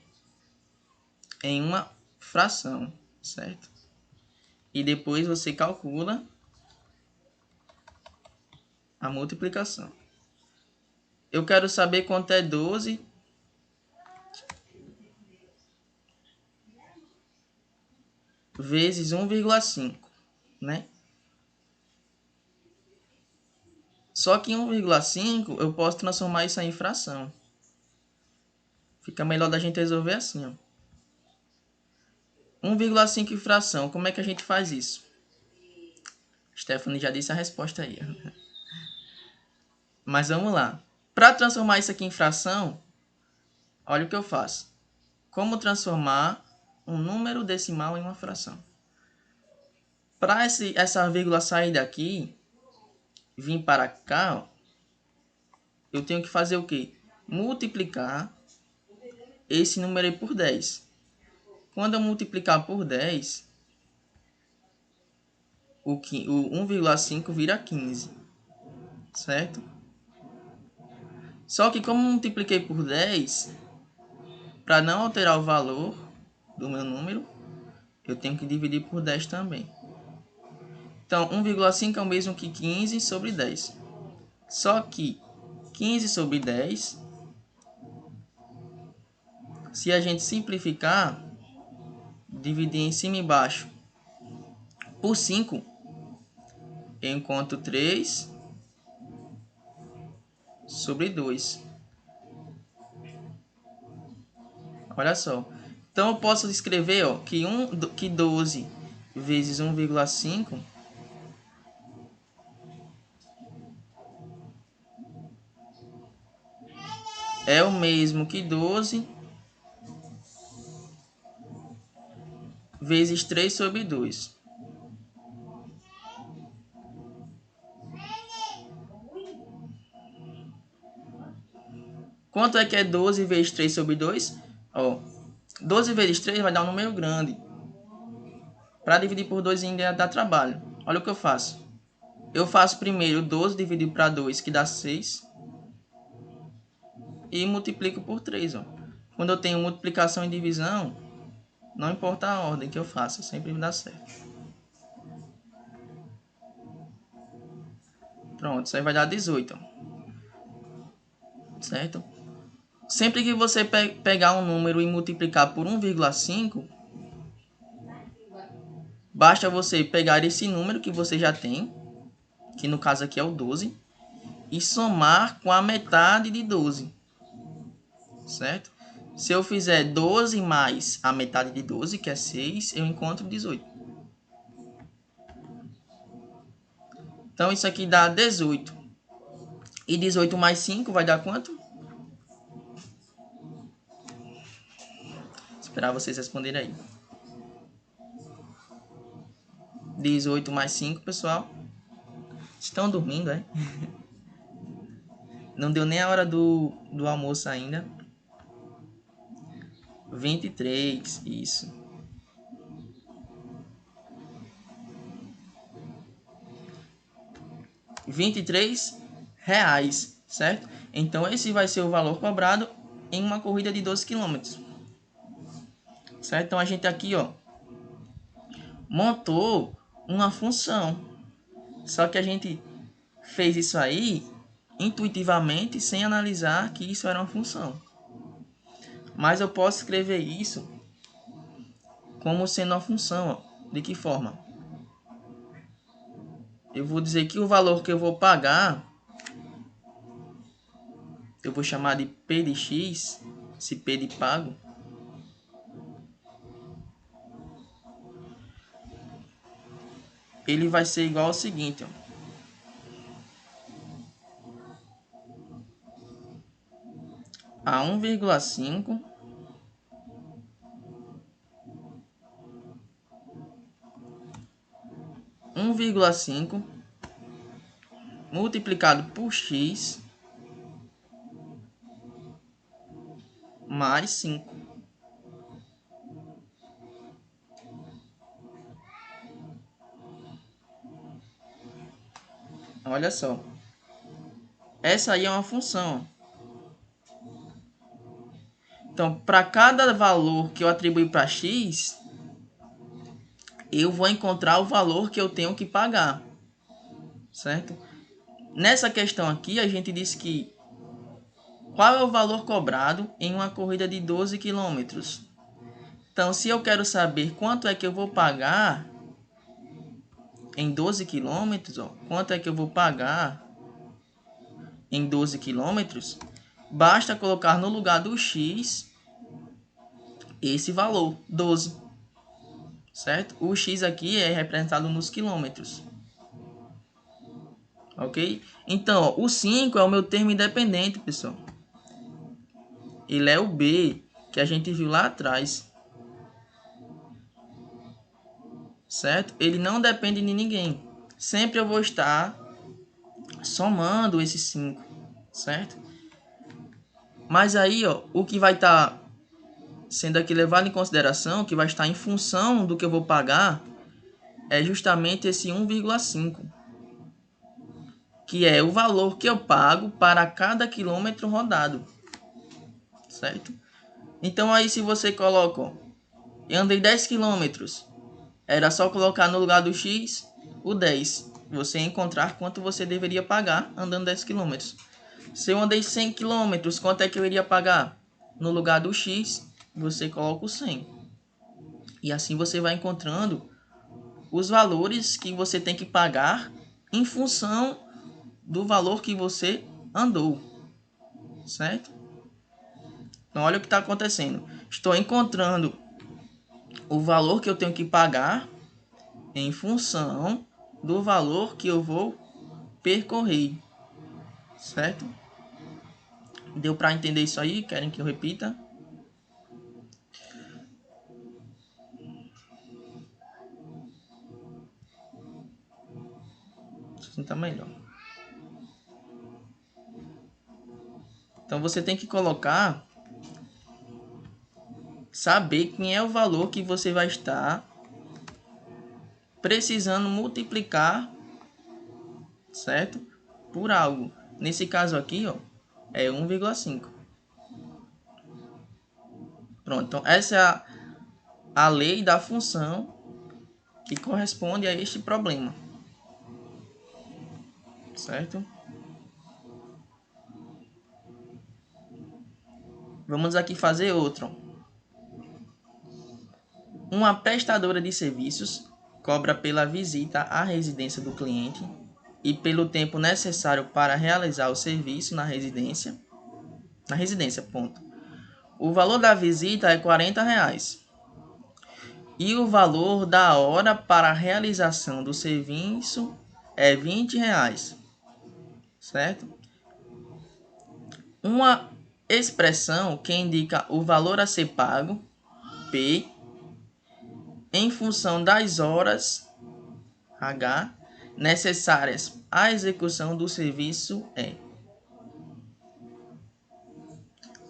em uma fração, certo? E depois você calcula a multiplicação. Eu quero saber quanto é 12 vezes 1,5, né? Só que em 1,5 eu posso transformar isso em fração. Fica melhor da gente resolver assim, ó. 1,5 em fração, como é que a gente faz isso? Stephanie já disse a resposta aí. Mas vamos lá. Para transformar isso aqui em fração, olha o que eu faço. Como transformar um número decimal em uma fração? Para essa vírgula sair daqui, vir para cá, ó, eu tenho que fazer o quê? Multiplicar esse número aí por 10. Quando eu multiplicar por 10, o 1,5 vira 15, certo? Só que como eu multipliquei por 10, para não alterar o valor do meu número, eu tenho que dividir por 10 também. Então, 1,5 é o mesmo que 15 sobre 10. Só que 15 sobre 10, se a gente simplificar, dividir em cima e embaixo por 5, eu encontro 3 sobre 2. Olha só. Então, eu posso escrever, ó, que 12 vezes 1,5 é o mesmo que 12 vezes 3 sobre 2. Quanto é que é 12 vezes 3 sobre 2? Ó, 12 vezes 3 vai dar um número grande. Para dividir por 2 ainda dá trabalho. Olha o que eu faço. Eu faço primeiro 12 dividido para 2, que dá 6. E multiplico por 3. Ó. Quando eu tenho multiplicação e divisão, não importa a ordem que eu faço, sempre dá certo. Pronto, isso aí vai dar 18. Certo? Sempre que você pegar um número e multiplicar por 1,5, basta você pegar esse número que você já tem, que no caso aqui é o 12, e somar com a metade de 12. Certo? Se eu fizer 12 mais a metade de 12, que é 6, eu encontro 18. Então, isso aqui dá 18. E 18 mais 5 vai dar quanto? Vou esperar vocês responderem aí. 18 mais 5, pessoal. Estão dormindo, é? Não deu nem a hora do almoço ainda. 23, isso. R$23, certo? Então, esse vai ser o valor cobrado em uma corrida de 12 km. Certo? Então, a gente aqui, ó, montou uma função. Só que a gente fez isso aí intuitivamente, sem analisar que isso era uma função. Mas eu posso escrever isso como sendo uma função. Ó. De que forma? Eu vou dizer que o valor que eu vou pagar, eu vou chamar de P de X, esse P de pago. Ele vai ser igual ao seguinte, ó. A 1,5 1,5 multiplicado por x mais 5. Olha só. Essa aí é uma função. Então, para cada valor que eu atribuir para x, eu vou encontrar o valor que eu tenho que pagar. Certo? Nessa questão aqui, a gente disse que qual é o valor cobrado em uma corrida de 12 km? Então, se eu quero saber quanto é que eu vou pagar em 12 km, quanto é que eu vou pagar em 12 km, basta colocar no lugar do x esse valor, 12. Certo? O x aqui é representado nos quilômetros. Ok? Então, ó, o 5 é o meu termo independente, pessoal. Ele é o B que a gente viu lá atrás. Certo? Ele não depende de ninguém. Sempre eu vou estar somando esses 5. Certo? Mas aí, ó, o que vai estar sendo aqui levado em consideração, que vai estar em função do que eu vou pagar, é justamente esse 1,5. Que é o valor que eu pago para cada quilômetro rodado. Certo? Então aí se você coloca, ó, eu andei 10 quilômetros, era só colocar no lugar do x o 10. Você ia encontrar quanto você deveria pagar andando 10 quilômetros. Se eu andei 100 quilômetros, quanto é que eu iria pagar? No lugar do x, você coloca o 100. E assim você vai encontrando os valores que você tem que pagar em função do valor que você andou. Certo? Então, olha o que está acontecendo. Estou encontrando o valor que eu tenho que pagar em função do valor que eu vou percorrer. Certo? Deu para entender isso aí? Querem que eu repita? Assim tá melhor. Então, você tem que colocar, saber quem é o valor que você vai estar precisando multiplicar, certo? Por algo. Nesse caso aqui, ó, é 1,5. Pronto, então essa é a lei da função que corresponde a este problema. Certo? Vamos aqui fazer outro. Uma prestadora de serviços cobra pela visita à residência do cliente e pelo tempo necessário para realizar o serviço na residência. Ponto. O valor da visita é R$ 40. E o valor da hora para a realização do serviço é R$ 20. Certo? Uma expressão que indica o valor a ser pago, P, em função das horas, H, necessárias à execução do serviço é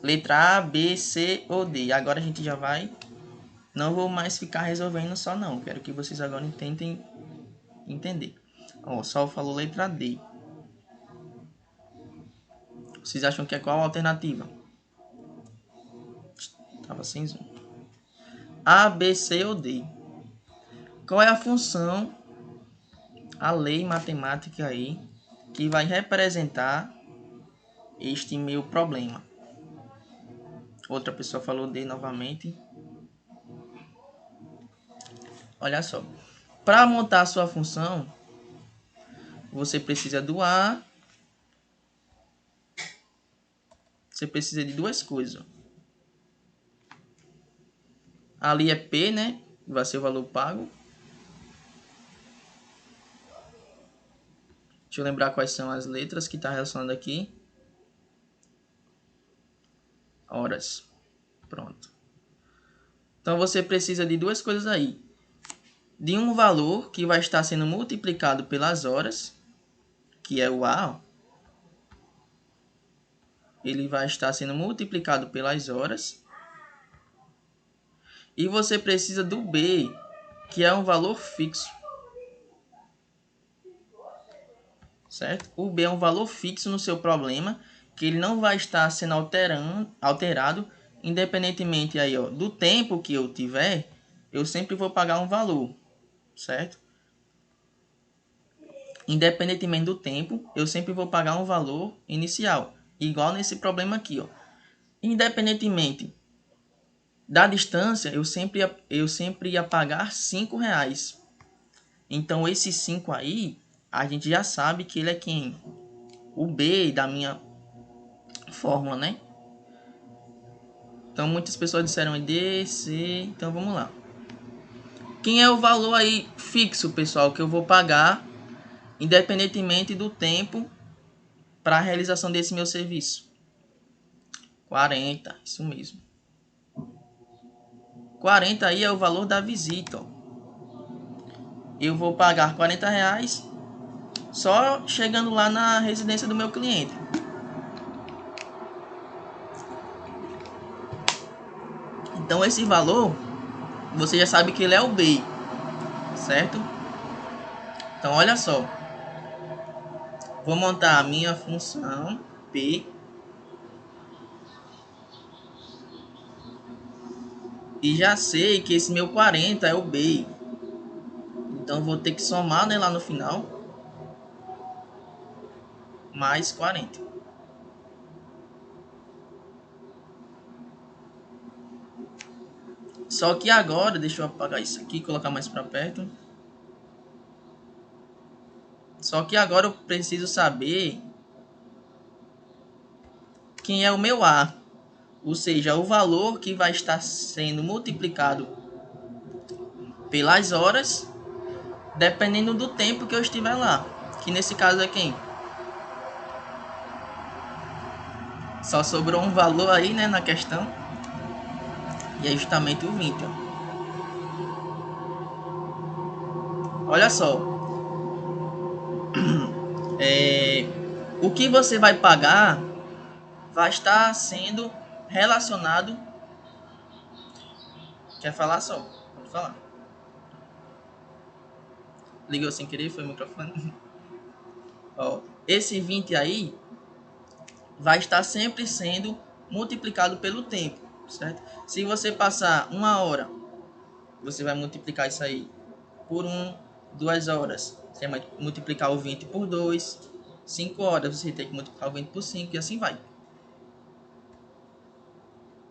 letra A, B, C ou D. Agora a gente já vai. Não vou mais ficar resolvendo só não. Quero que vocês agora tentem entender. Ó, só falou letra D. Vocês acham que é qual a alternativa? Tava sem zoom. A, B, C ou D. Qual é a função, a lei matemática aí, que vai representar este meu problema. Outra pessoa falou D novamente. Olha só. Para montar a sua função, você precisa do A. Você precisa de duas coisas. Ali é P, né? Vai ser o valor pago. Deixa eu lembrar quais são as letras que está relacionando aqui. Horas. Pronto. Então você precisa de duas coisas aí. De um valor que vai estar sendo multiplicado pelas horas, que é o A. Ele vai estar sendo multiplicado pelas horas. E você precisa do B, que é um valor fixo. Certo? O B é um valor fixo no seu problema, que ele não vai estar sendo alterado, independentemente aí, ó, do tempo que eu tiver, eu sempre vou pagar um valor, certo? Independentemente do tempo, eu sempre vou pagar um valor inicial, igual nesse problema aqui, ó. Independentemente da distância, eu sempre ia pagar R$5. Então, esse 5 aí, a gente já sabe que ele é quem? O B da minha fórmula, né? Então, muitas pessoas disseram D, C. Então, vamos lá. Quem é o valor aí fixo, pessoal, que eu vou pagar, independentemente do tempo, para a realização desse meu serviço? 40, isso mesmo. 40 aí é o valor da visita, ó. Eu vou pagar R$40 só chegando lá na residência do meu cliente. Então esse valor, você já sabe que ele é o B, certo? Então olha só. Vou montar a minha função P. E já sei que esse meu 40 é o B. Então vou ter que somar, né, lá no final. Mais 40. Só que agora, deixa eu apagar isso aqui, colocar mais para perto. Só que agora eu preciso saber quem é o meu A. Ou seja, o valor que vai estar sendo multiplicado pelas horas, dependendo do tempo que eu estiver lá. Que nesse caso é quem? Só sobrou um valor aí, né, na questão. E é justamente o 20. Ó. Olha só. O que você vai pagar vai estar sendo relacionado. Quer falar só? Pode falar. Ligou sem querer, foi o microfone. Ó, esse 20 aí vai estar sempre sendo multiplicado pelo tempo, certo? Se você passar 1 hora, você vai multiplicar isso aí por 2 horas. Você vai multiplicar o 20 por 2. 5 horas, você tem que multiplicar o 20 por 5 e assim vai.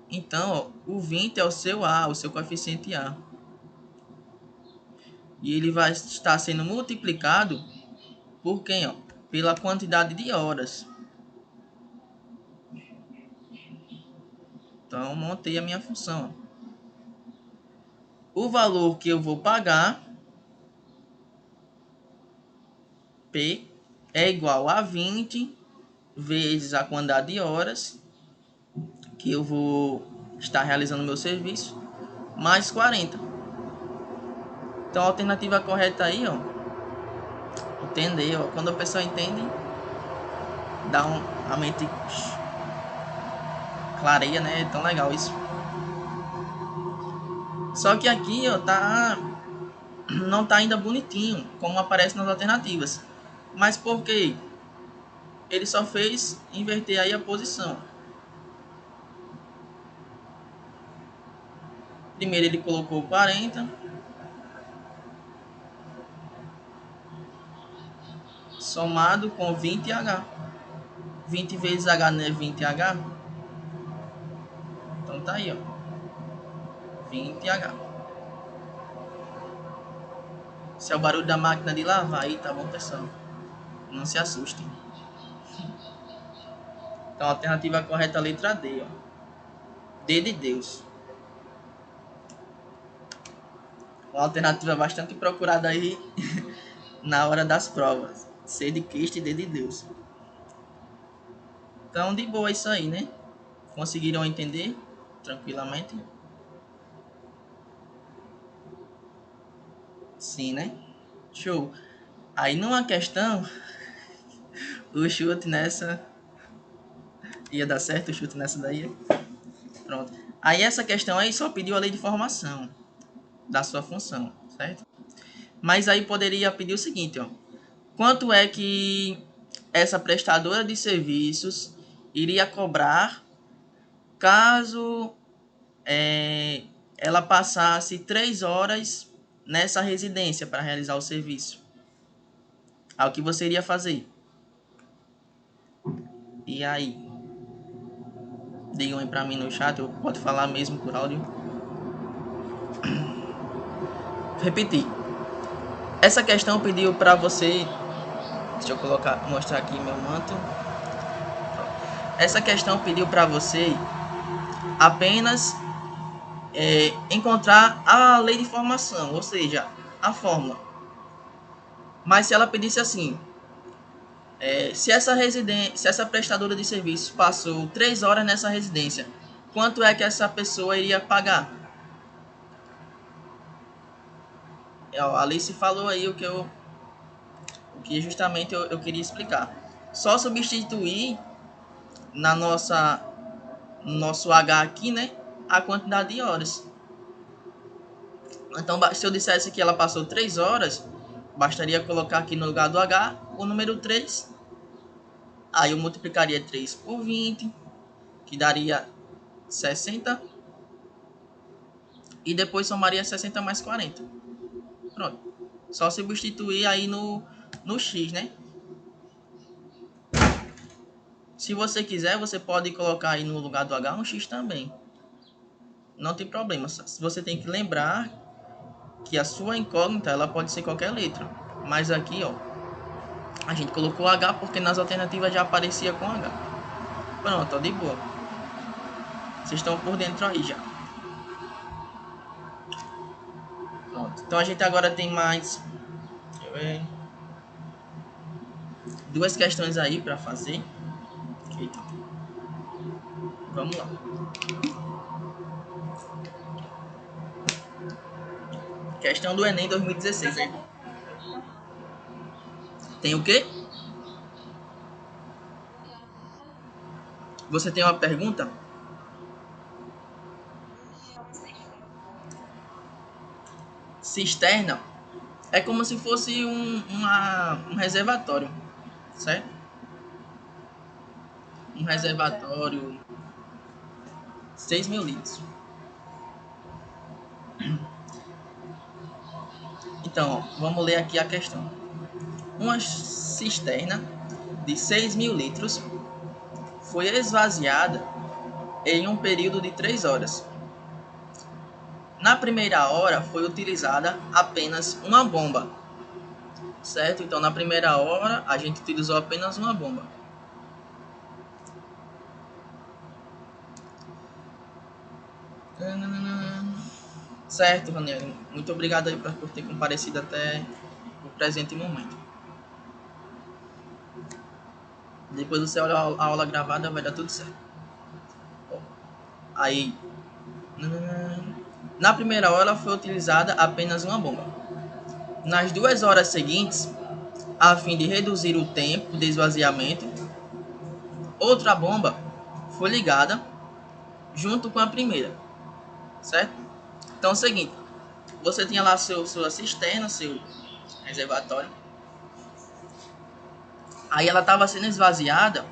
Então, ó, o 20 é o seu A, o seu coeficiente A. E ele vai estar sendo multiplicado por quem? Ó? Pela quantidade de horas. Então, montei a minha função. O valor que eu vou pagar, P, é igual a 20 vezes a quantidade de horas que eu vou estar realizando o meu serviço, mais 40. Então, a alternativa correta aí, ó, entender, ó, quando a pessoa entende, dá a mente clareia, né? É tão legal isso. Só que aqui, ó, não tá ainda bonitinho, como aparece nas alternativas. Mas por quê? Ele só fez inverter aí a posição. Primeiro ele colocou 40. somado com 20H. 20 vezes H não é 20H? Então tá aí, ó. 20H. Se é o barulho da máquina de lavar aí, tá bom, pessoal? Não se assustem. Então a alternativa correta é a letra D, ó. D de Deus. Uma alternativa bastante procurada aí na hora das provas. C de Cristo e D de Deus. Então, de boa isso aí, né? Conseguiram entender tranquilamente? Sim, né? Show. Aí numa questão, o chute nessa ia dar certo, o chute nessa daí. Pronto. Aí essa questão aí só pediu a lei de formação da sua função, certo? Mas aí poderia pedir o seguinte, ó. Quanto é que essa prestadora de serviços iria cobrar caso ela passasse 3 horas nessa residência para realizar o serviço? Aí o que você iria fazer? E aí? Digam aí para mim no chat, eu pode falar mesmo por áudio. Repetir. Essa questão pediu para você. Deixa eu mostrar aqui meu manto. Essa questão pediu para você apenas encontrar a lei de formação, ou seja, a fórmula. Mas se ela pedisse assim, se essa prestadora de serviço passou 3 horas nessa residência, quanto é que essa pessoa iria pagar? A Alice falou aí o que justamente eu queria explicar. Só substituir no nosso H aqui, né, a quantidade de horas. Então, se eu dissesse que ela passou 3 horas, bastaria colocar aqui no lugar do H o número 3. Aí eu multiplicaria 3 por 20, que daria 60. E depois somaria 60 mais 40. Pronto. Só substituir aí no X, né? Se você quiser, você pode colocar aí no lugar do H um X também. Não tem problema. Você tem que lembrar que a sua incógnita ela pode ser qualquer letra. Mas aqui, ó, a gente colocou H porque nas alternativas já aparecia com H. Pronto, ó, de boa. Vocês estão por dentro aí já. Pronto. Então a gente agora tem mais... Deixa eu ver. 2 questões aí para fazer. Eita. Vamos lá. Questão do Enem 2016, hein? Tem o quê? Você tem uma pergunta? Cisterna é como se fosse um reservatório, certo? Um reservatório 6.000 litros. Então, ó, vamos ler aqui a questão. Uma cisterna de 6.000 litros foi esvaziada em um período de 3 horas. Na primeira hora foi utilizada apenas uma bomba, certo? Então, na primeira hora a gente utilizou apenas uma bomba. Certo, Raniel. Muito obrigado aí por ter comparecido até o presente momento. Depois você olha a aula gravada, vai dar tudo certo. Aí, na primeira hora foi utilizada apenas uma bomba. Nas 2 horas seguintes, a fim de reduzir o tempo de esvaziamento, outra bomba foi ligada junto com a primeira, certo? Então é o seguinte, você tinha lá sua cisterna, seu reservatório. Aí ela estava sendo esvaziada.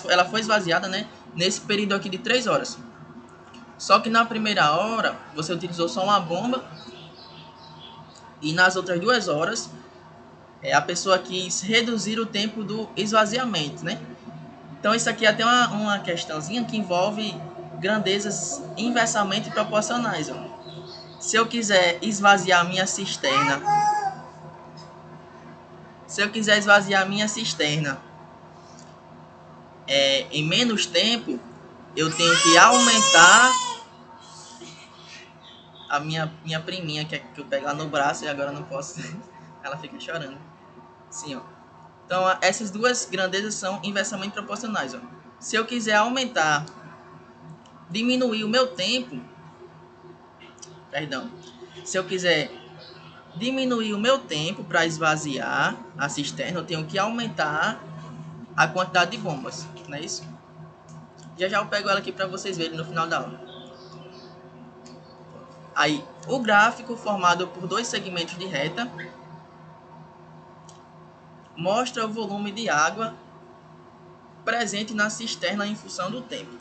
Ela foi esvaziada, né? Nesse período aqui de 3 horas. Só que na primeira hora você utilizou só uma bomba E nas outras 2 horas, a pessoa quis reduzir o tempo do esvaziamento, né? Então isso aqui é até uma questãozinha que envolve grandezas inversamente proporcionais. Ó. Se eu quiser esvaziar a minha cisterna, em menos tempo, eu tenho que aumentar a minha priminha, que eu pego lá no braço e agora não posso. Ela fica chorando. Sim, ó. Então, essas duas grandezas são inversamente proporcionais. Ó. Se eu quiser diminuir o meu tempo, se eu quiser diminuir o meu tempo para esvaziar a cisterna, eu tenho que aumentar a quantidade de bombas, não é isso? Já eu pego ela aqui para vocês verem no final da aula. Aí, o gráfico formado por 2 segmentos de reta mostra o volume de água presente na cisterna em função do tempo.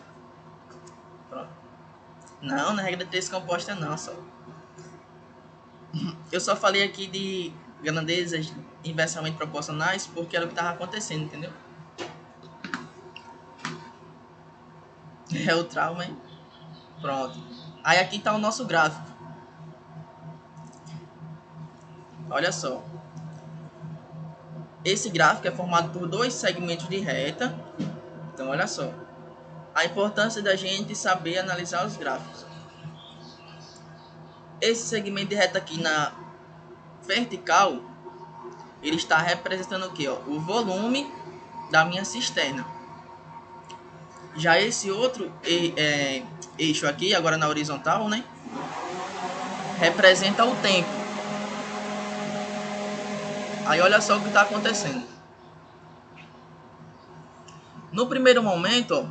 Pronto. Não, na regra de 3 composta não, só. Eu só falei aqui de grandezas inversamente proporcionais porque era o que estava acontecendo, entendeu? É o trauma, hein? Pronto. Aí aqui está o nosso gráfico. Olha só. Esse gráfico é formado por 2 segmentos de reta. Então, olha só. A importância da gente saber analisar os gráficos. Esse segmento de reta aqui na vertical, ele está representando o quê? Ó? O volume da minha cisterna. Já esse outro eixo aqui, agora na horizontal, né? Representa o tempo. Aí olha só o que está acontecendo. No primeiro momento, ó,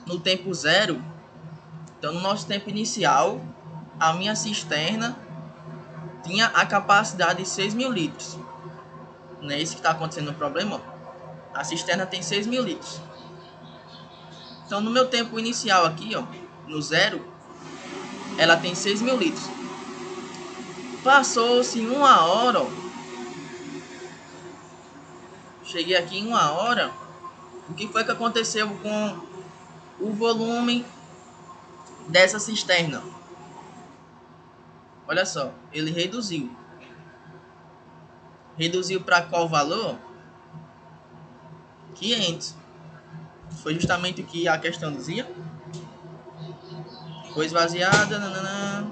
no tempo zero, então no nosso tempo inicial, a minha cisterna tinha a capacidade de 6.000 litros. Não é isso que está acontecendo no problema? Ó. A cisterna tem 6.000 litros. Então no meu tempo inicial aqui, ó, no zero, ela tem 6.000 litros. Passou-se 1 hora, ó. Cheguei aqui em 1 hora. O que foi que aconteceu com o volume dessa cisterna? Olha só, ele reduziu. Reduziu para qual valor? 500. Foi justamente o que a questão dizia. Foi esvaziada. Nanana.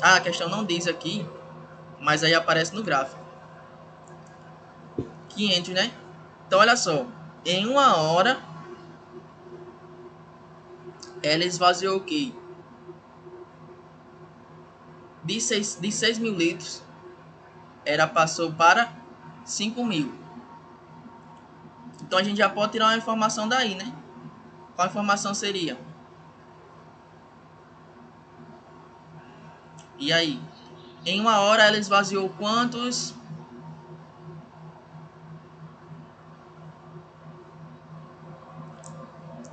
Ah, a questão não diz aqui, mas aí aparece no gráfico. 500, né? Então, olha só. Em 1 hora, ela esvaziou o quê? De 6.000 litros, ela passou para 5.000. Então, a gente já pode tirar uma informação daí, né? Qual a informação seria? E aí? Em 1 hora, ela esvaziou quantos?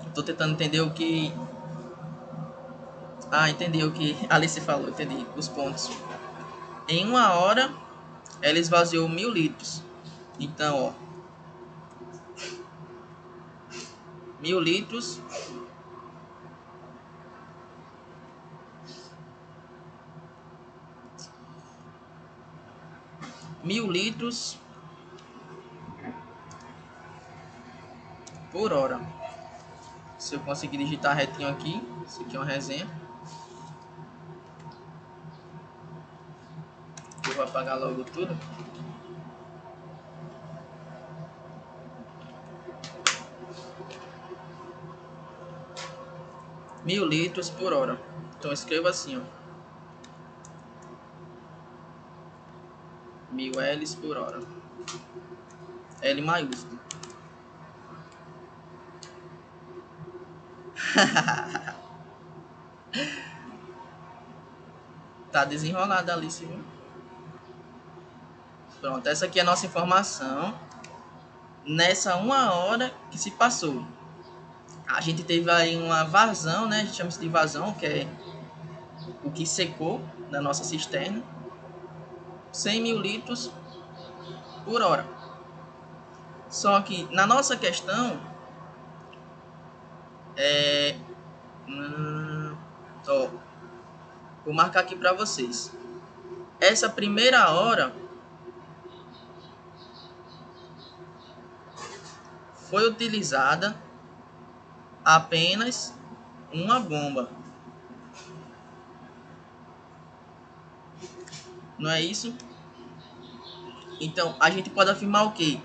Estou tentando entender o que... Ah, entendi o que Alice falou. Entendi os pontos. Em 1 hora, ela esvaziou 1.000 litros. Então, ó. 1.000 litros. Mil litros por hora. Se eu conseguir digitar retinho aqui, isso aqui é uma resenha. Eu vou apagar logo tudo. Mil litros por hora. Então escreva assim, ó. 1000 L's por hora. L maiúsculo. Tá desenrolada ali, viu? Pronto, essa aqui é a nossa informação. Nessa 1 hora que se passou. A gente teve aí uma vazão, né? A gente chama isso de vazão, que é o que secou. da nossa cisterna, 100 mil litros por hora. Só que na nossa questão, ó, vou marcar aqui para vocês. Essa primeira hora foi utilizada apenas uma bomba. Não é isso? Então, a gente pode afirmar o quê?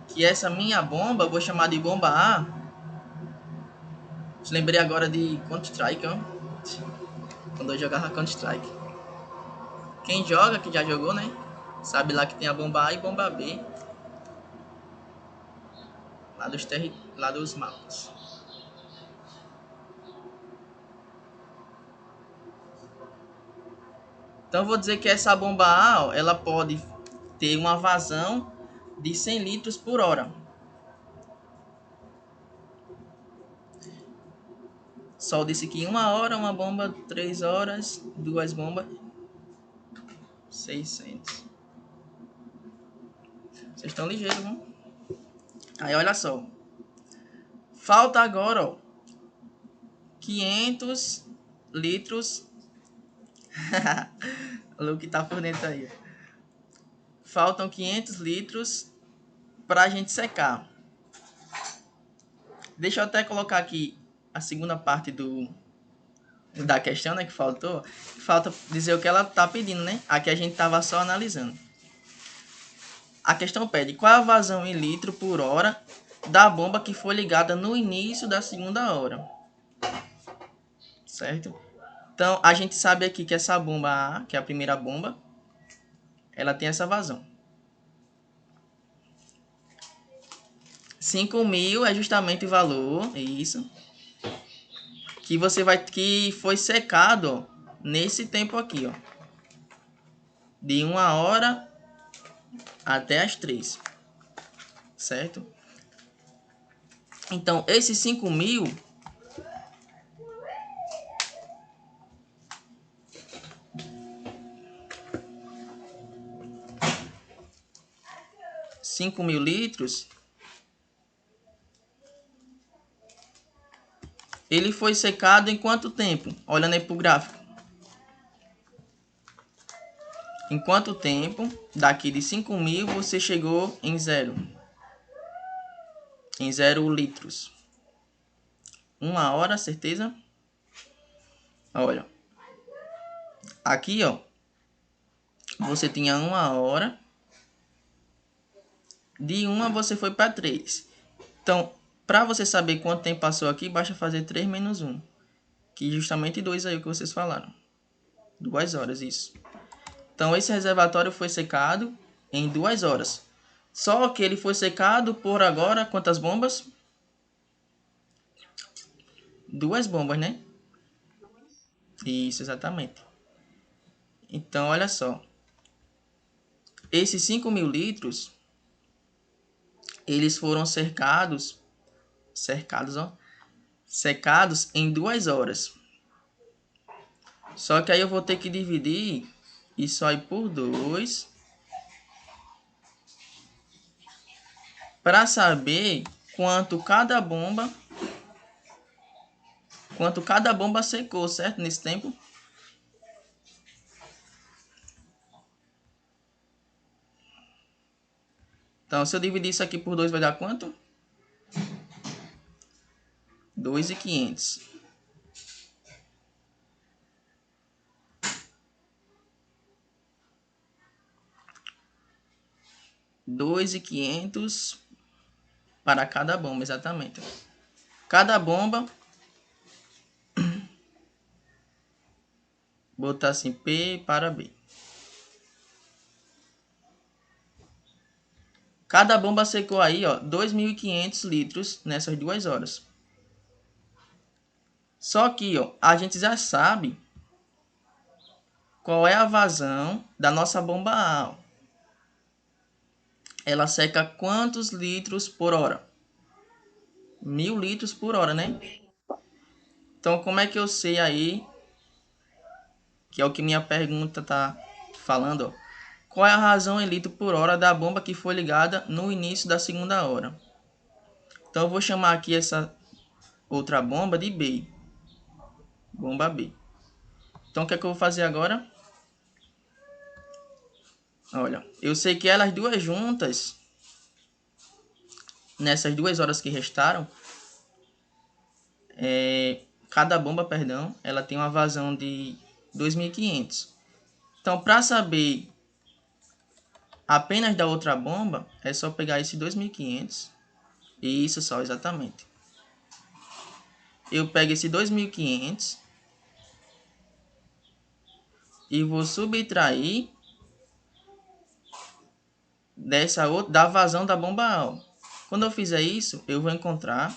Que essa minha bomba, eu vou chamar de bomba A. Lembrei agora de Counter-Strike, ó. Quando eu jogava Counter-Strike. Quem joga, que já jogou, né? Sabe lá que tem a bomba A e bomba B. Lá dos mapas. Então eu vou dizer que essa bomba A, ó, ela pode ter uma vazão de 100 litros por hora. Só disse que 1 hora, uma bomba, 3 horas, 2 bombas, 600. Vocês estão ligeiros, não? Aí olha só. Falta agora, ó, 500 litros. O Luke tá por dentro aí. Faltam 500 litros pra gente secar. Deixa eu até colocar aqui a segunda parte da questão, né, que faltou. Falta dizer o que ela tá pedindo, né? Aqui a gente tava só analisando. A questão pede qual a vazão em litro por hora da bomba que foi ligada no início da segunda hora. Certo? Então, a gente sabe aqui que essa bomba A, que é a primeira bomba, ela tem essa vazão. 5.000 é justamente o valor, isso, que foi secado, ó, nesse tempo aqui, ó, de 1 hora até as 3, certo? Então, esses 5.000 litros, ele foi secado em quanto tempo? Olhando aí pro gráfico. Em quanto tempo, daqui de 5.000, você chegou em zero? Em 0 litros. 1 hora, certeza? Olha. Aqui, ó. Você tinha 1 hora. De 1 você foi para 3. Então, para você saber quanto tempo passou aqui, basta fazer 3 menos 1. Que justamente 2 aí o que vocês falaram. 2 horas, isso. Então, esse reservatório foi secado em 2 horas. Só que ele foi secado por agora, quantas bombas? 2 bombas, né? Isso, exatamente. Então, olha só. Esses 5.000 litros, eles foram secados em 2 horas. Só que aí eu vou ter que dividir isso aí por 2 para saber quanto cada bomba secou, certo? Nesse tempo. Então, se eu dividir isso aqui por 2 vai dar quanto? 2.500. 2.500 para cada bomba, exatamente. Cada bomba, botar assim, P para B. Cada bomba secou aí, ó, 2.500 litros nessas 2 horas. Só que, ó, a gente já sabe qual é a vazão da nossa bomba A. Ó. Ela seca quantos litros por hora? 1.000 litros por hora, né? Então, como é que eu sei aí que é o que minha pergunta tá falando, ó. Qual é a razão em litro por hora da bomba que foi ligada no início da segunda hora? Então eu vou chamar aqui essa outra bomba de B. Bomba B. Então o que é que eu vou fazer agora? Olha, eu sei que elas duas juntas, nessas 2 horas que restaram, cada bomba, perdão, ela tem uma vazão de 2.500. Então, para saber apenas da outra bomba, é só pegar esse 2.500. Isso só, exatamente. Eu pego esse 2.500 e vou subtrair da vazão da bomba A. Quando eu fizer isso, eu vou encontrar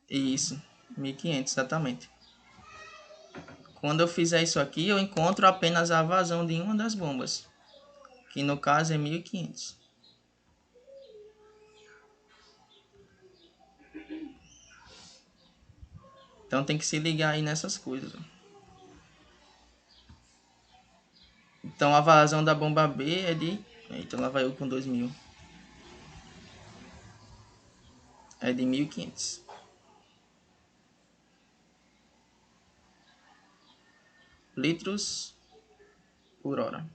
isso, 1.500, exatamente. Quando eu fizer isso aqui, eu encontro apenas a vazão de uma das bombas, que no caso é 1.500. Então tem que se ligar aí nessas coisas. Então a vazão da bomba B é de... Eita, lá vai eu com 2.000. É de 1.500 litros por hora.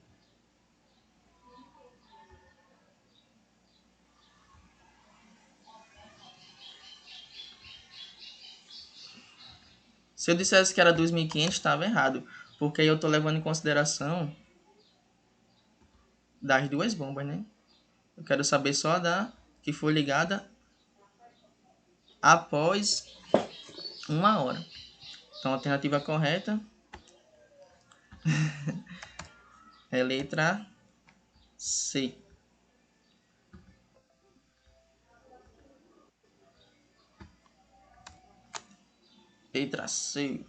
Se eu dissesse que era 2.500, estava errado. Porque aí eu estou levando em consideração das duas bombas, né? Eu quero saber só da que foi ligada após 1 hora. Então a alternativa correta é letra C. Letra C.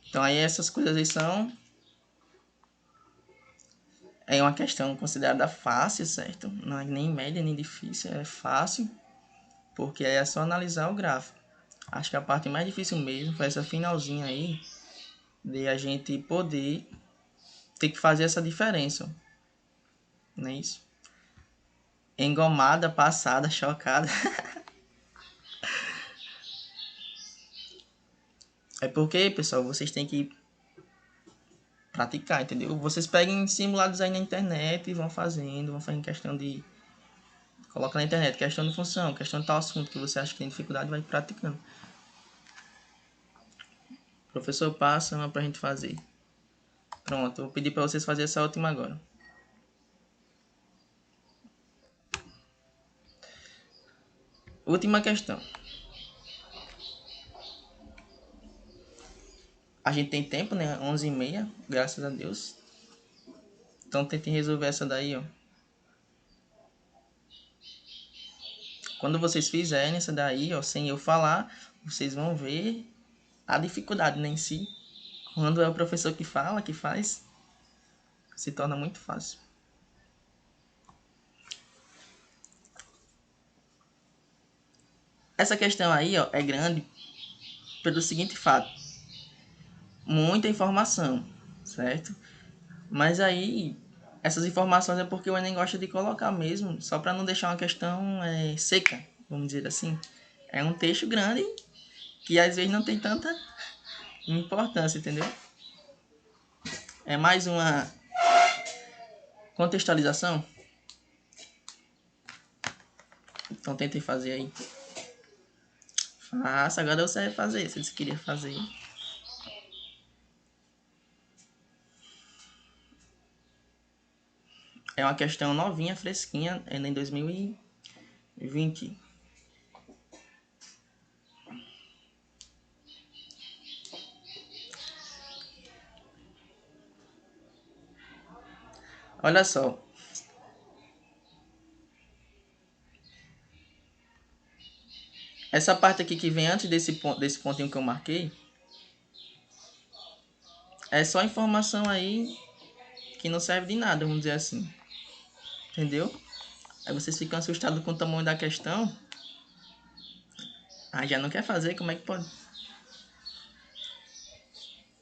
Então aí essas coisas aí são... É uma questão considerada fácil, certo? Não é nem média nem difícil, é fácil. Porque aí é só analisar o gráfico. Acho que a parte mais difícil mesmo foi essa finalzinha aí, de a gente poder ter que fazer essa diferença. Não é isso? Engomada, passada, chocada. É porque, pessoal, vocês têm que praticar, entendeu? Vocês peguem simulados aí na internet e vão fazendo questão de... Coloca na internet, questão de função, questão de tal assunto que você acha que tem dificuldade, vai praticando. O professor passa uma pra gente fazer. Pronto, vou pedir para vocês fazerem essa última agora. Última questão. A gente tem tempo, né? 11h30, graças a Deus. Então tentem resolver essa daí, ó. Quando vocês fizerem essa daí, ó, sem eu falar, vocês vão ver a dificuldade, né, em si. Quando é o professor que fala, que faz, se torna muito fácil. Essa questão aí, ó, é grande pelo seguinte fato. Muita informação, certo? Mas aí, essas informações é porque o Enem gosta de colocar mesmo, só para não deixar uma questão seca, vamos dizer assim. É um texto grande que às vezes não tem tanta importância, entendeu? É mais uma contextualização. Então tentem fazer aí. Faça, agora você vai fazer, se você queria fazer. É uma questão novinha, fresquinha, é em 2020. Olha só. Essa parte aqui que vem antes desse pontinho que eu marquei, é só informação aí que não serve de nada, vamos dizer assim. Entendeu? Aí vocês ficam assustados com o tamanho da questão. Ah, já não quer fazer, como é que pode?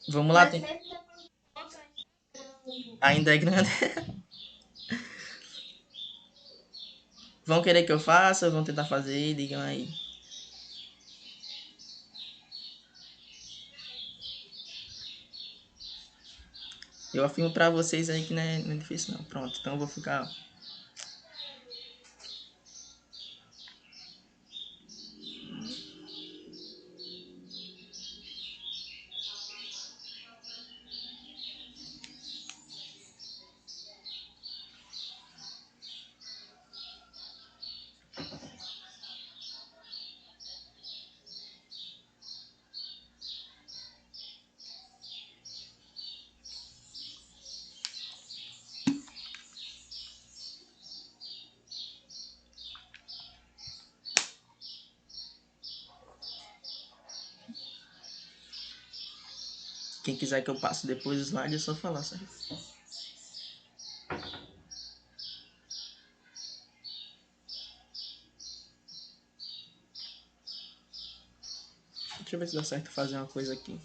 Vamos lá, tem... Ainda é grande. Vão querer que eu faça? Vão tentar fazer? Digam aí. Eu afirmo pra vocês aí que não é difícil não. Pronto, então eu vou ficar... Quem quiser que eu passe depois o slide é só falar, certo? Deixa eu ver se dá certo fazer uma coisa aqui.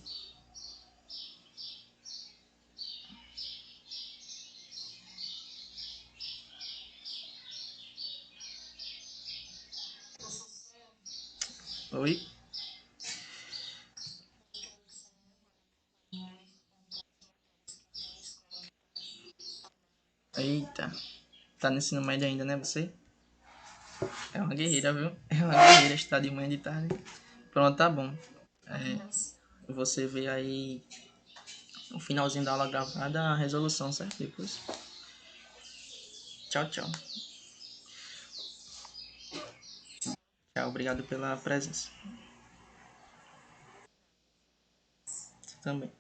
Oi? Eita. Tá no ensino médio ainda, né, você? É uma guerreira, viu? É uma guerreira, está de manhã e de tarde. Pronto, tá bom. É, você vê aí no finalzinho da aula gravada a resolução, certo? Depois. Tchau, tchau. Tchau, obrigado pela presença. Você também.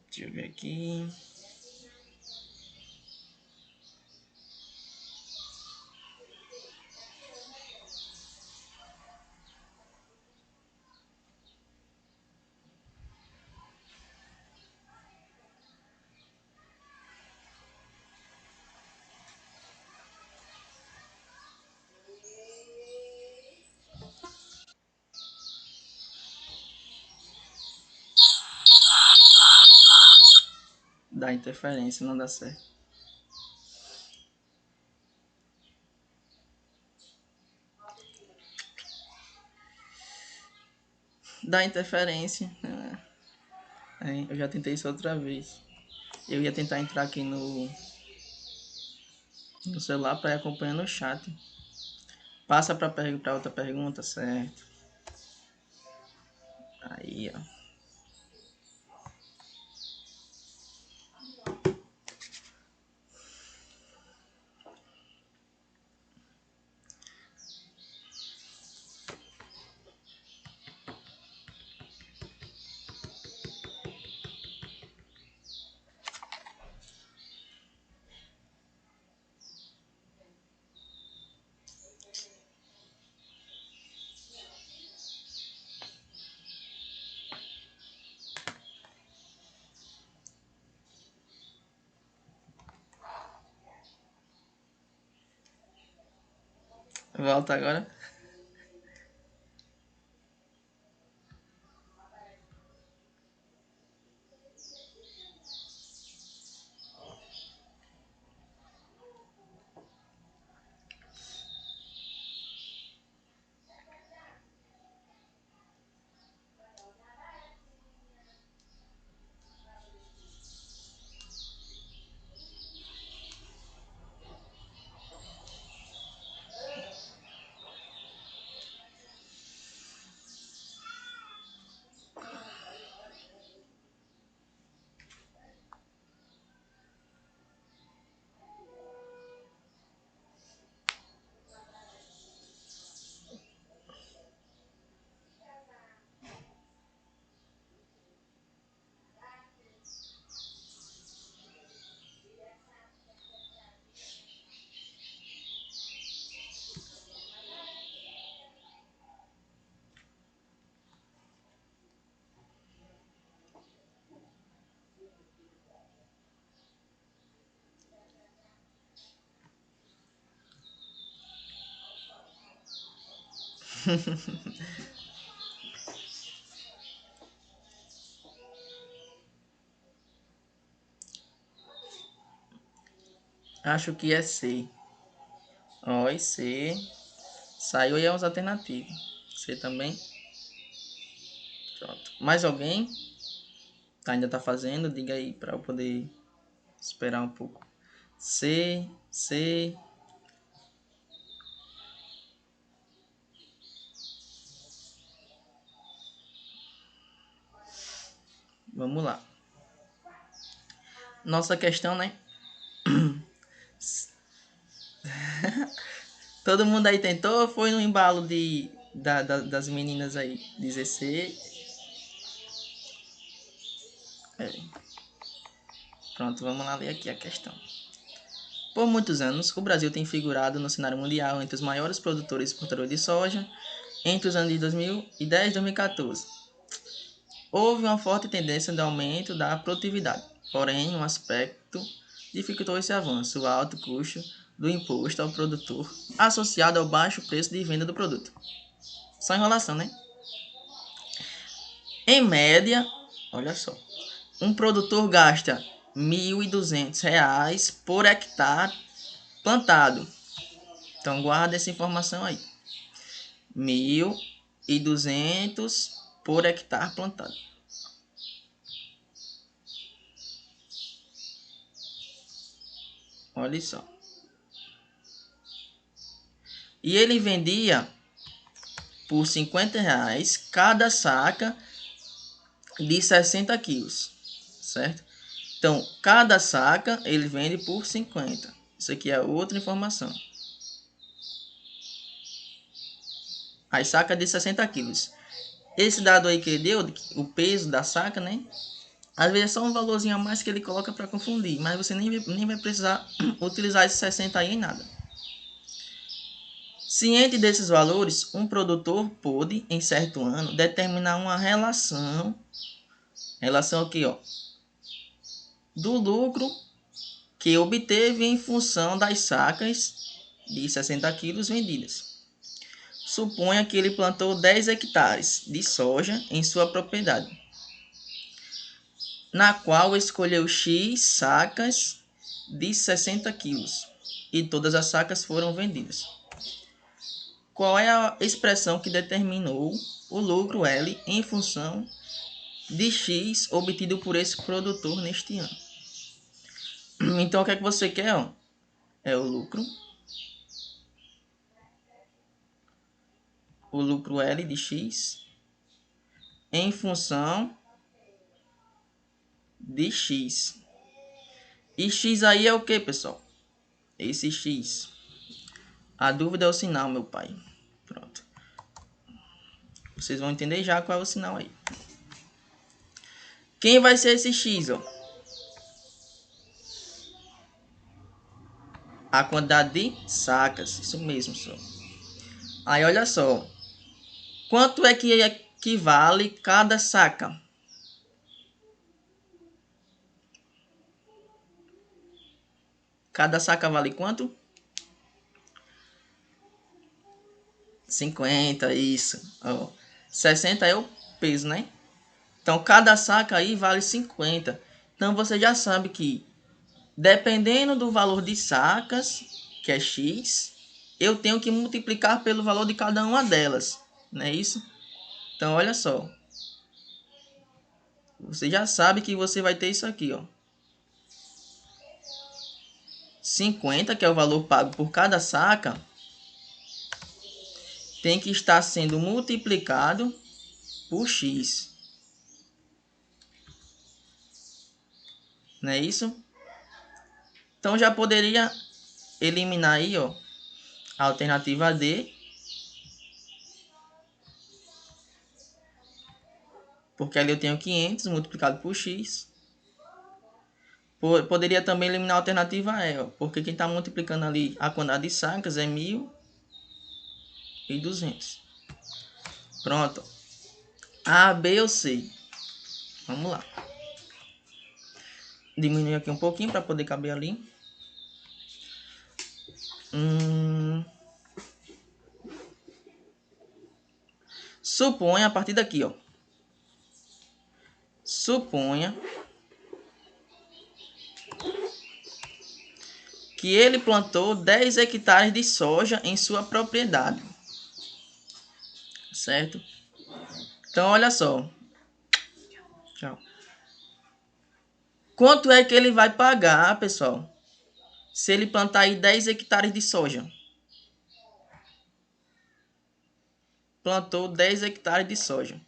Deixa eu ver aqui. Dá interferência, não dá certo. Dá interferência. É, eu já tentei isso outra vez. Eu ia tentar entrar aqui no celular para ir acompanhando o chat. Passa para outra pergunta, certo? Aí, ó. Volta agora. Acho que é C. Ó, e C. Saiu aí as alternativas. C também. Pronto. Mais alguém? Ainda tá fazendo? Diga aí para eu poder esperar um pouco. C, C. Vamos lá. Nossa questão, né? Todo mundo aí tentou ou foi no embalo das meninas aí? Dizer C. É. Pronto, vamos lá ler aqui a questão. Por muitos anos, o Brasil tem figurado no cenário mundial entre os maiores produtores e exportadores de soja entre os anos de 2010 e 2014. Houve uma forte tendência de aumento da produtividade, porém, um aspecto dificultou esse avanço: o alto custo do imposto ao produtor, associado ao baixo preço de venda do produto. Só enrolação, né? Em média, olha só, um produtor gasta R$ 1.200 por hectare plantado. Então guarda essa informação aí. 1.200 por hectare plantado. Olha só. E ele vendia por R$ 50 cada saca de 60 quilos, certo? Então, cada saca ele vende por 50. Isso aqui é outra informação. As sacas de 60 quilos. Esse dado aí que ele deu, o peso da saca, né? Às vezes é só um valorzinho a mais que ele coloca para confundir, mas você nem vai precisar utilizar esses 60 aí em nada. Ciente desses valores, um produtor pôde, em certo ano, determinar uma relação aqui, ó, do lucro que obteve em função das sacas de 60 quilos vendidas. Suponha que ele plantou 10 hectares de soja em sua propriedade, na qual escolheu X sacas de 60 quilos e todas as sacas foram vendidas. Qual é a expressão que determinou o lucro L em função de X obtido por esse produtor neste ano? Então, o que é que você quer? Ó? É o lucro L de X em função de X. E X aí é o que, pessoal? Esse X. A dúvida é o sinal, meu pai. Pronto. Vocês vão entender já qual é o sinal aí. Quem vai ser esse X, ó? A quantidade de sacas. Isso mesmo, só. Aí, olha só. Quanto é que equivale cada saca? Cada saca vale quanto? 50, isso. Ó. 60 é o peso, né? Então, cada saca aí vale 50. Então, você já sabe que, dependendo do valor de sacas, que é X, eu tenho que multiplicar pelo valor de cada uma delas. Não é isso? Então, olha só. Você já sabe que você vai ter isso aqui, ó. 50, que é o valor pago por cada saca, tem que estar sendo multiplicado por X. Não é isso? Então já poderia eliminar aí, ó, a alternativa D, porque ali eu tenho 500 multiplicado por X. Poderia também eliminar a alternativa E, ó, porque quem está multiplicando ali a quantidade de sacas é 1.200. Pronto. A, B ou C? Vamos lá. Diminuir aqui um pouquinho para poder caber ali. Suponha, a partir daqui, ó. Suponha que ele plantou 10 hectares de soja em sua propriedade. Certo? Então, olha só. Tchau. Quanto é que ele vai pagar, pessoal, se ele plantar aí 10 hectares de soja? Plantou 10 hectares de soja.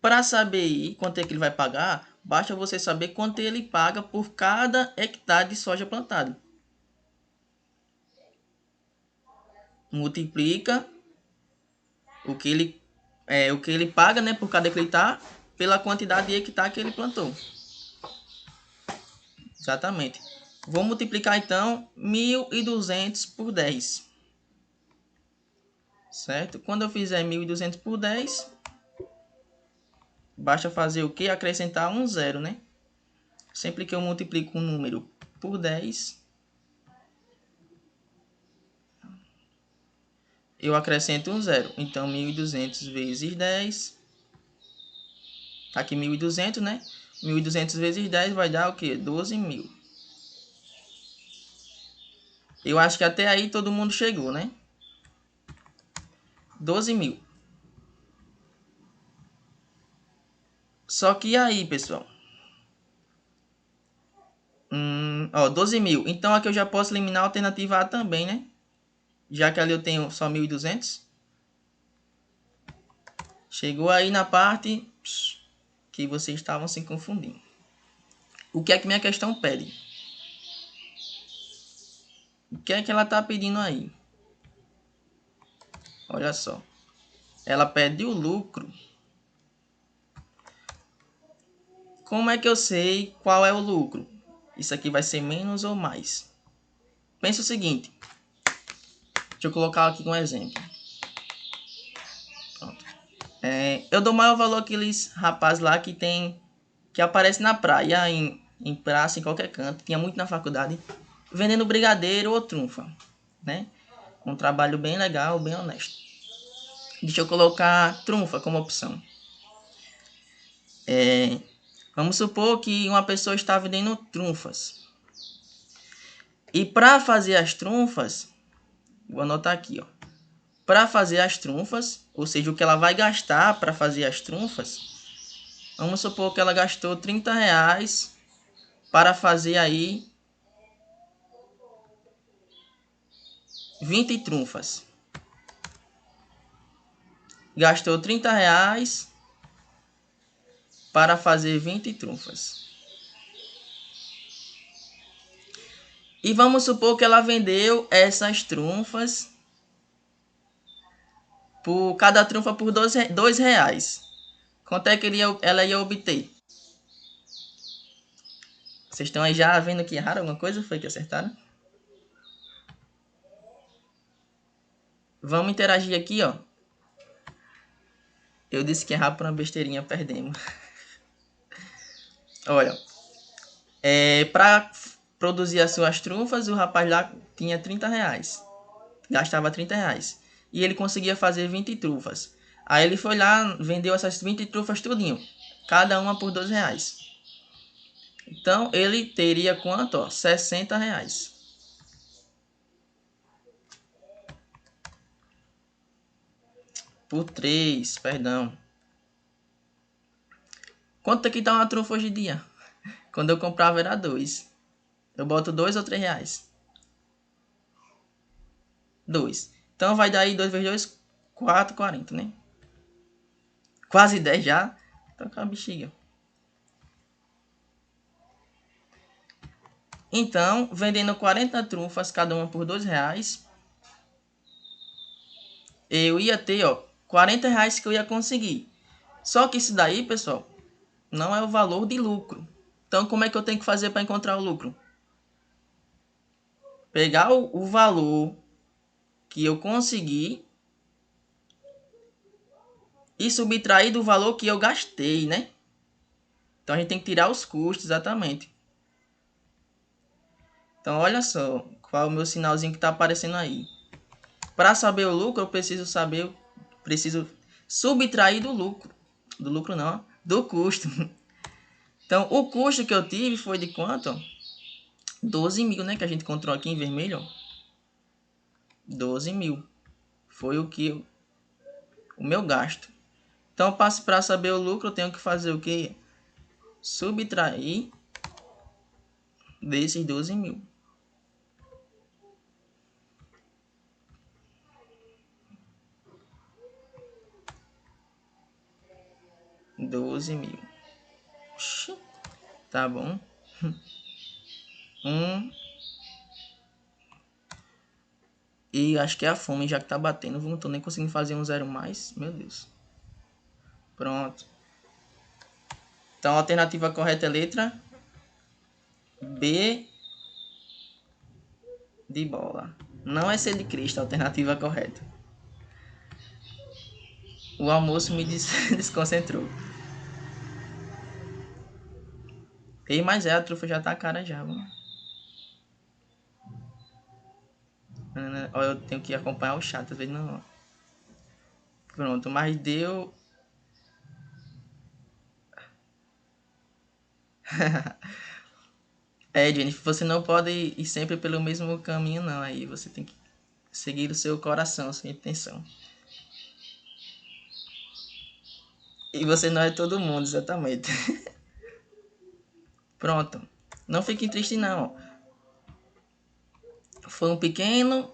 Para saber aí quanto é que ele vai pagar, basta você saber quanto ele paga por cada hectare de soja plantado. Multiplica o que ele paga, né, por cada hectare pela quantidade de hectare que ele plantou. Exatamente. Vou multiplicar então 1.200 por 10. Certo? Quando eu fizer 1.200 por 10, basta fazer o que? Acrescentar um zero, né? Sempre que eu multiplico um número por 10, eu acrescento um zero. Então, 1.200 vezes 10. Tá aqui 1.200, né? 1.200 vezes 10 vai dar o quê? 12.000. Eu acho que até aí todo mundo chegou, né? 12.000. Só que aí, pessoal. 12.000. Então aqui eu já posso eliminar a alternativa A também, né? Já que ali eu tenho só 1.200. Chegou aí na parte que vocês estavam se confundindo. O que é que minha questão pede? O que é que ela está pedindo aí? Olha só. Ela pede o lucro. Como é que eu sei qual é o lucro? Isso aqui vai ser menos ou mais? Pensa o seguinte. Deixa eu colocar aqui um exemplo. Pronto. Eu dou maior valor àqueles rapazes lá que aparece na praia, em praça, em qualquer canto. Tinha muito na faculdade. Vendendo brigadeiro ou trunfa, né? Um trabalho bem legal, bem honesto. Deixa eu colocar trunfa como opção. Vamos supor que uma pessoa está vendendo trunfas. E para fazer as trunfas, vou anotar aqui, ó. Para fazer as trunfas, ou seja, o que ela vai gastar para fazer as trunfas, vamos supor que ela gastou R$30 para fazer aí 20 trunfas. Gastou R$30 para fazer 20 trunfas. E vamos supor que ela vendeu essas trunfas, por cada trunfa por R$2. Quanto é que ela ia obter? Vocês estão aí já vendo que erraram alguma coisa? Foi que acertaram? Vamos interagir aqui, ó. Eu disse que errar por uma besteirinha, perdemos. Olha, para produzir as suas trunfas, o rapaz lá tinha R$30. Gastava R$30. E ele conseguia fazer 20 trufas. Aí ele foi lá, vendeu essas 20 trufas tudinho. Cada uma por R$2. Então, ele teria quanto? Ó, R$60. Por 3, perdão. Quanto é que tá uma trufa hoje em dia? Quando eu comprava era 2. Eu boto 2 ou R$3? 2. Então vai dar aí 2 vezes 2, 4, 40, né? Quase 10 já. Tá com a bexiga. Então, vendendo 40 trufas, cada uma por R$2, eu ia ter, ó, R$40 que eu ia conseguir. Só que isso daí, pessoal, não é o valor de lucro. Então, como é que eu tenho que fazer para encontrar o lucro? Pegar o valor que eu consegui e subtrair do valor que eu gastei, né? Então, a gente tem que tirar os custos, exatamente. Então, olha só qual é o meu sinalzinho que está aparecendo aí. Para saber o lucro, eu preciso subtrair do lucro. Do lucro não, do custo. Então, o custo que eu tive foi de quanto? 12 mil, né? Que a gente encontrou aqui em vermelho. 12 mil. Foi o meu gasto. Então, para saber o lucro, eu tenho que fazer o quê? Subtrair desses 12 mil. Tá bom. E acho que é a fome já que tá batendo. Não tô nem conseguindo fazer um zero mais. Meu Deus. Pronto. Então a alternativa correta é letra B de bola. Não é C de Cristo a alternativa correta. O almoço me desconcentrou. Ei, mas a trufa já tá cara já, mano. Eu tenho que acompanhar o chat, às vezes não. Pronto, mas deu. Jennifer, você não pode ir sempre pelo mesmo caminho, não. Aí você tem que seguir o seu coração, sua intenção. E você não é todo mundo, exatamente. Pronto. Não fiquem tristes, não. Foi um pequeno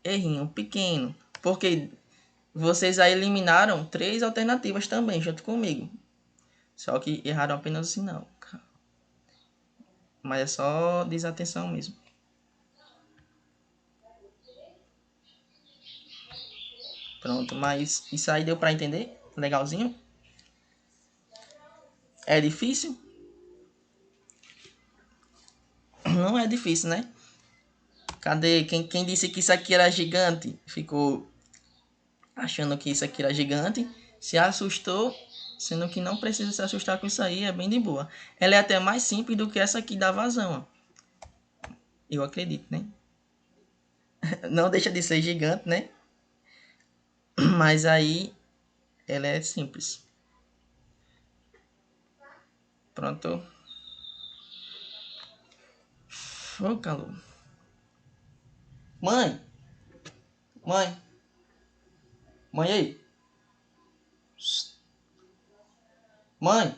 errinho, pequeno. Porque vocês aí eliminaram 3 alternativas também, junto comigo. Só que erraram apenas o sinal. Mas é só desatenção mesmo. Pronto, mas isso aí deu pra entender? Legalzinho? É difícil? Não é difícil, né? Cadê? Quem disse que isso aqui era gigante? Ficou achando que isso aqui era gigante. Se assustou, sendo que não precisa se assustar com isso aí, é bem de boa. Ela é até mais simples do que essa aqui da vazão, ó. Eu acredito, né? Não deixa de ser gigante, né? Mas aí ela é simples. Pronto. Ô, calor. Mãe! Mãe! Mãe aí! Mãe!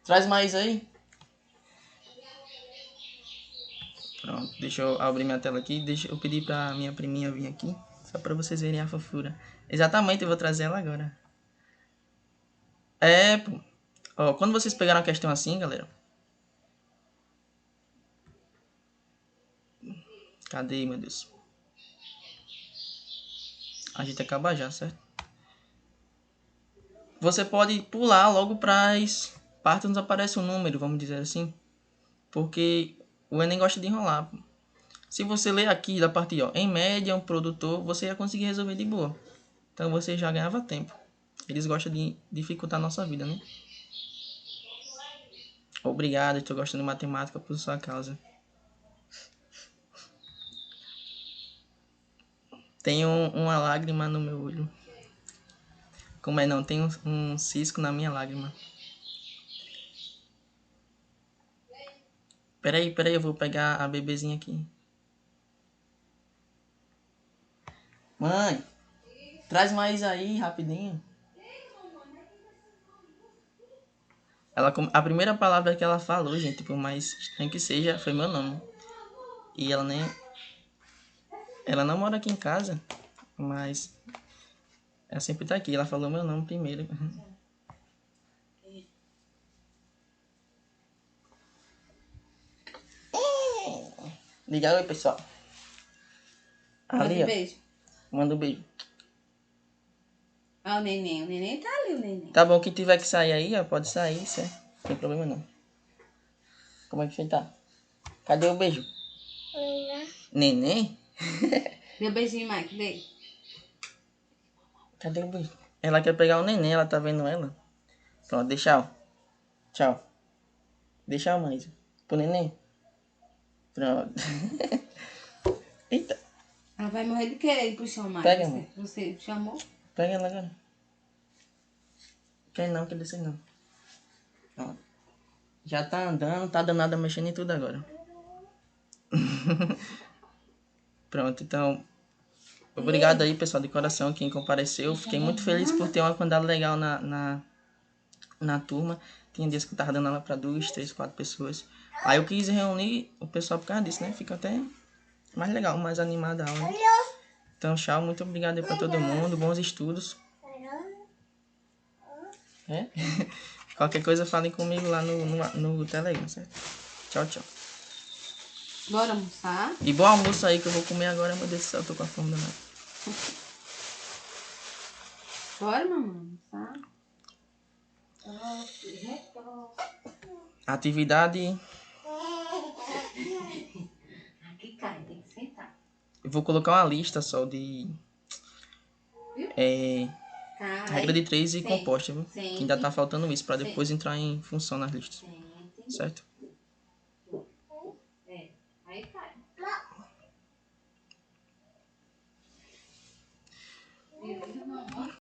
Traz mais aí. Pronto, deixa eu abrir minha tela aqui. Deixa eu pedir pra minha priminha vir aqui. Só pra vocês verem a fofura. Exatamente, eu vou trazer ela agora. É, pô. Ó, quando vocês pegaram a questão assim, galera. Cadê, meu Deus? A gente acaba já, certo? Você pode pular logo para as partes onde aparece um número, vamos dizer assim. Porque o Enem gosta de enrolar. Se você ler aqui da parte, ó, em média, um produtor, você ia conseguir resolver de boa. Então você já ganhava tempo. Eles gostam de dificultar a nossa vida, né? Obrigado, estou gostando de matemática por sua causa. Tenho uma lágrima no meu olho. Como é não? Tem um cisco na minha lágrima. Peraí, eu vou pegar a bebezinha aqui. Mãe, traz mais aí, rapidinho. A primeira palavra que ela falou, gente, por mais estranho que seja, foi meu nome. E ela não mora aqui em casa, mas ela sempre tá aqui. Ela falou meu nome primeiro. Liga oi, pessoal. Ali, Manda um beijo. Manda um beijo. Ah, o neném tá ali, o neném. Tá bom, quem tiver que sair aí, ó, pode sair, certo? Não tem problema não. Como é que você tá? Cadê o beijo? Neném? Dê um beijinho, Mike, dê. Cadê o beijo? Ela quer pegar o neném, ela tá vendo ela. Pronto, deixa, ó. Tchau. Deixa a mãe. Pro neném. Pronto. Eita. Ela vai morrer de querer ir pro chão mais. Pega, amor. Você chamou? Pega ela agora. Quer não, quer descer não. Ó. Já tá andando, tá danada mexendo em tudo agora. Pronto, então. Obrigado aí, pessoal, de coração, quem compareceu. Fiquei muito feliz por ter uma quantidade legal na turma. Tinha dias que eu tava dando aula pra 2, 3, 4 pessoas. Aí eu quis reunir o pessoal por causa disso, né? Fica até mais legal, mais animada a aula. Né? Então, tchau, muito obrigado aí pra todo mundo. Bons estudos. É? Qualquer coisa, falem comigo lá no Telegram, certo? Tchau, tchau. Bora almoçar? E bom almoço aí que eu vou comer agora, meu Deus do céu, eu tô com a fome danada. Bora, mamãe, almoçar? Atividade. Aqui cai, tem que sentar. Eu vou colocar uma lista só de regra de 3 e composta, viu? Que ainda tá faltando isso, pra depois entrar em função nas listas. Certo?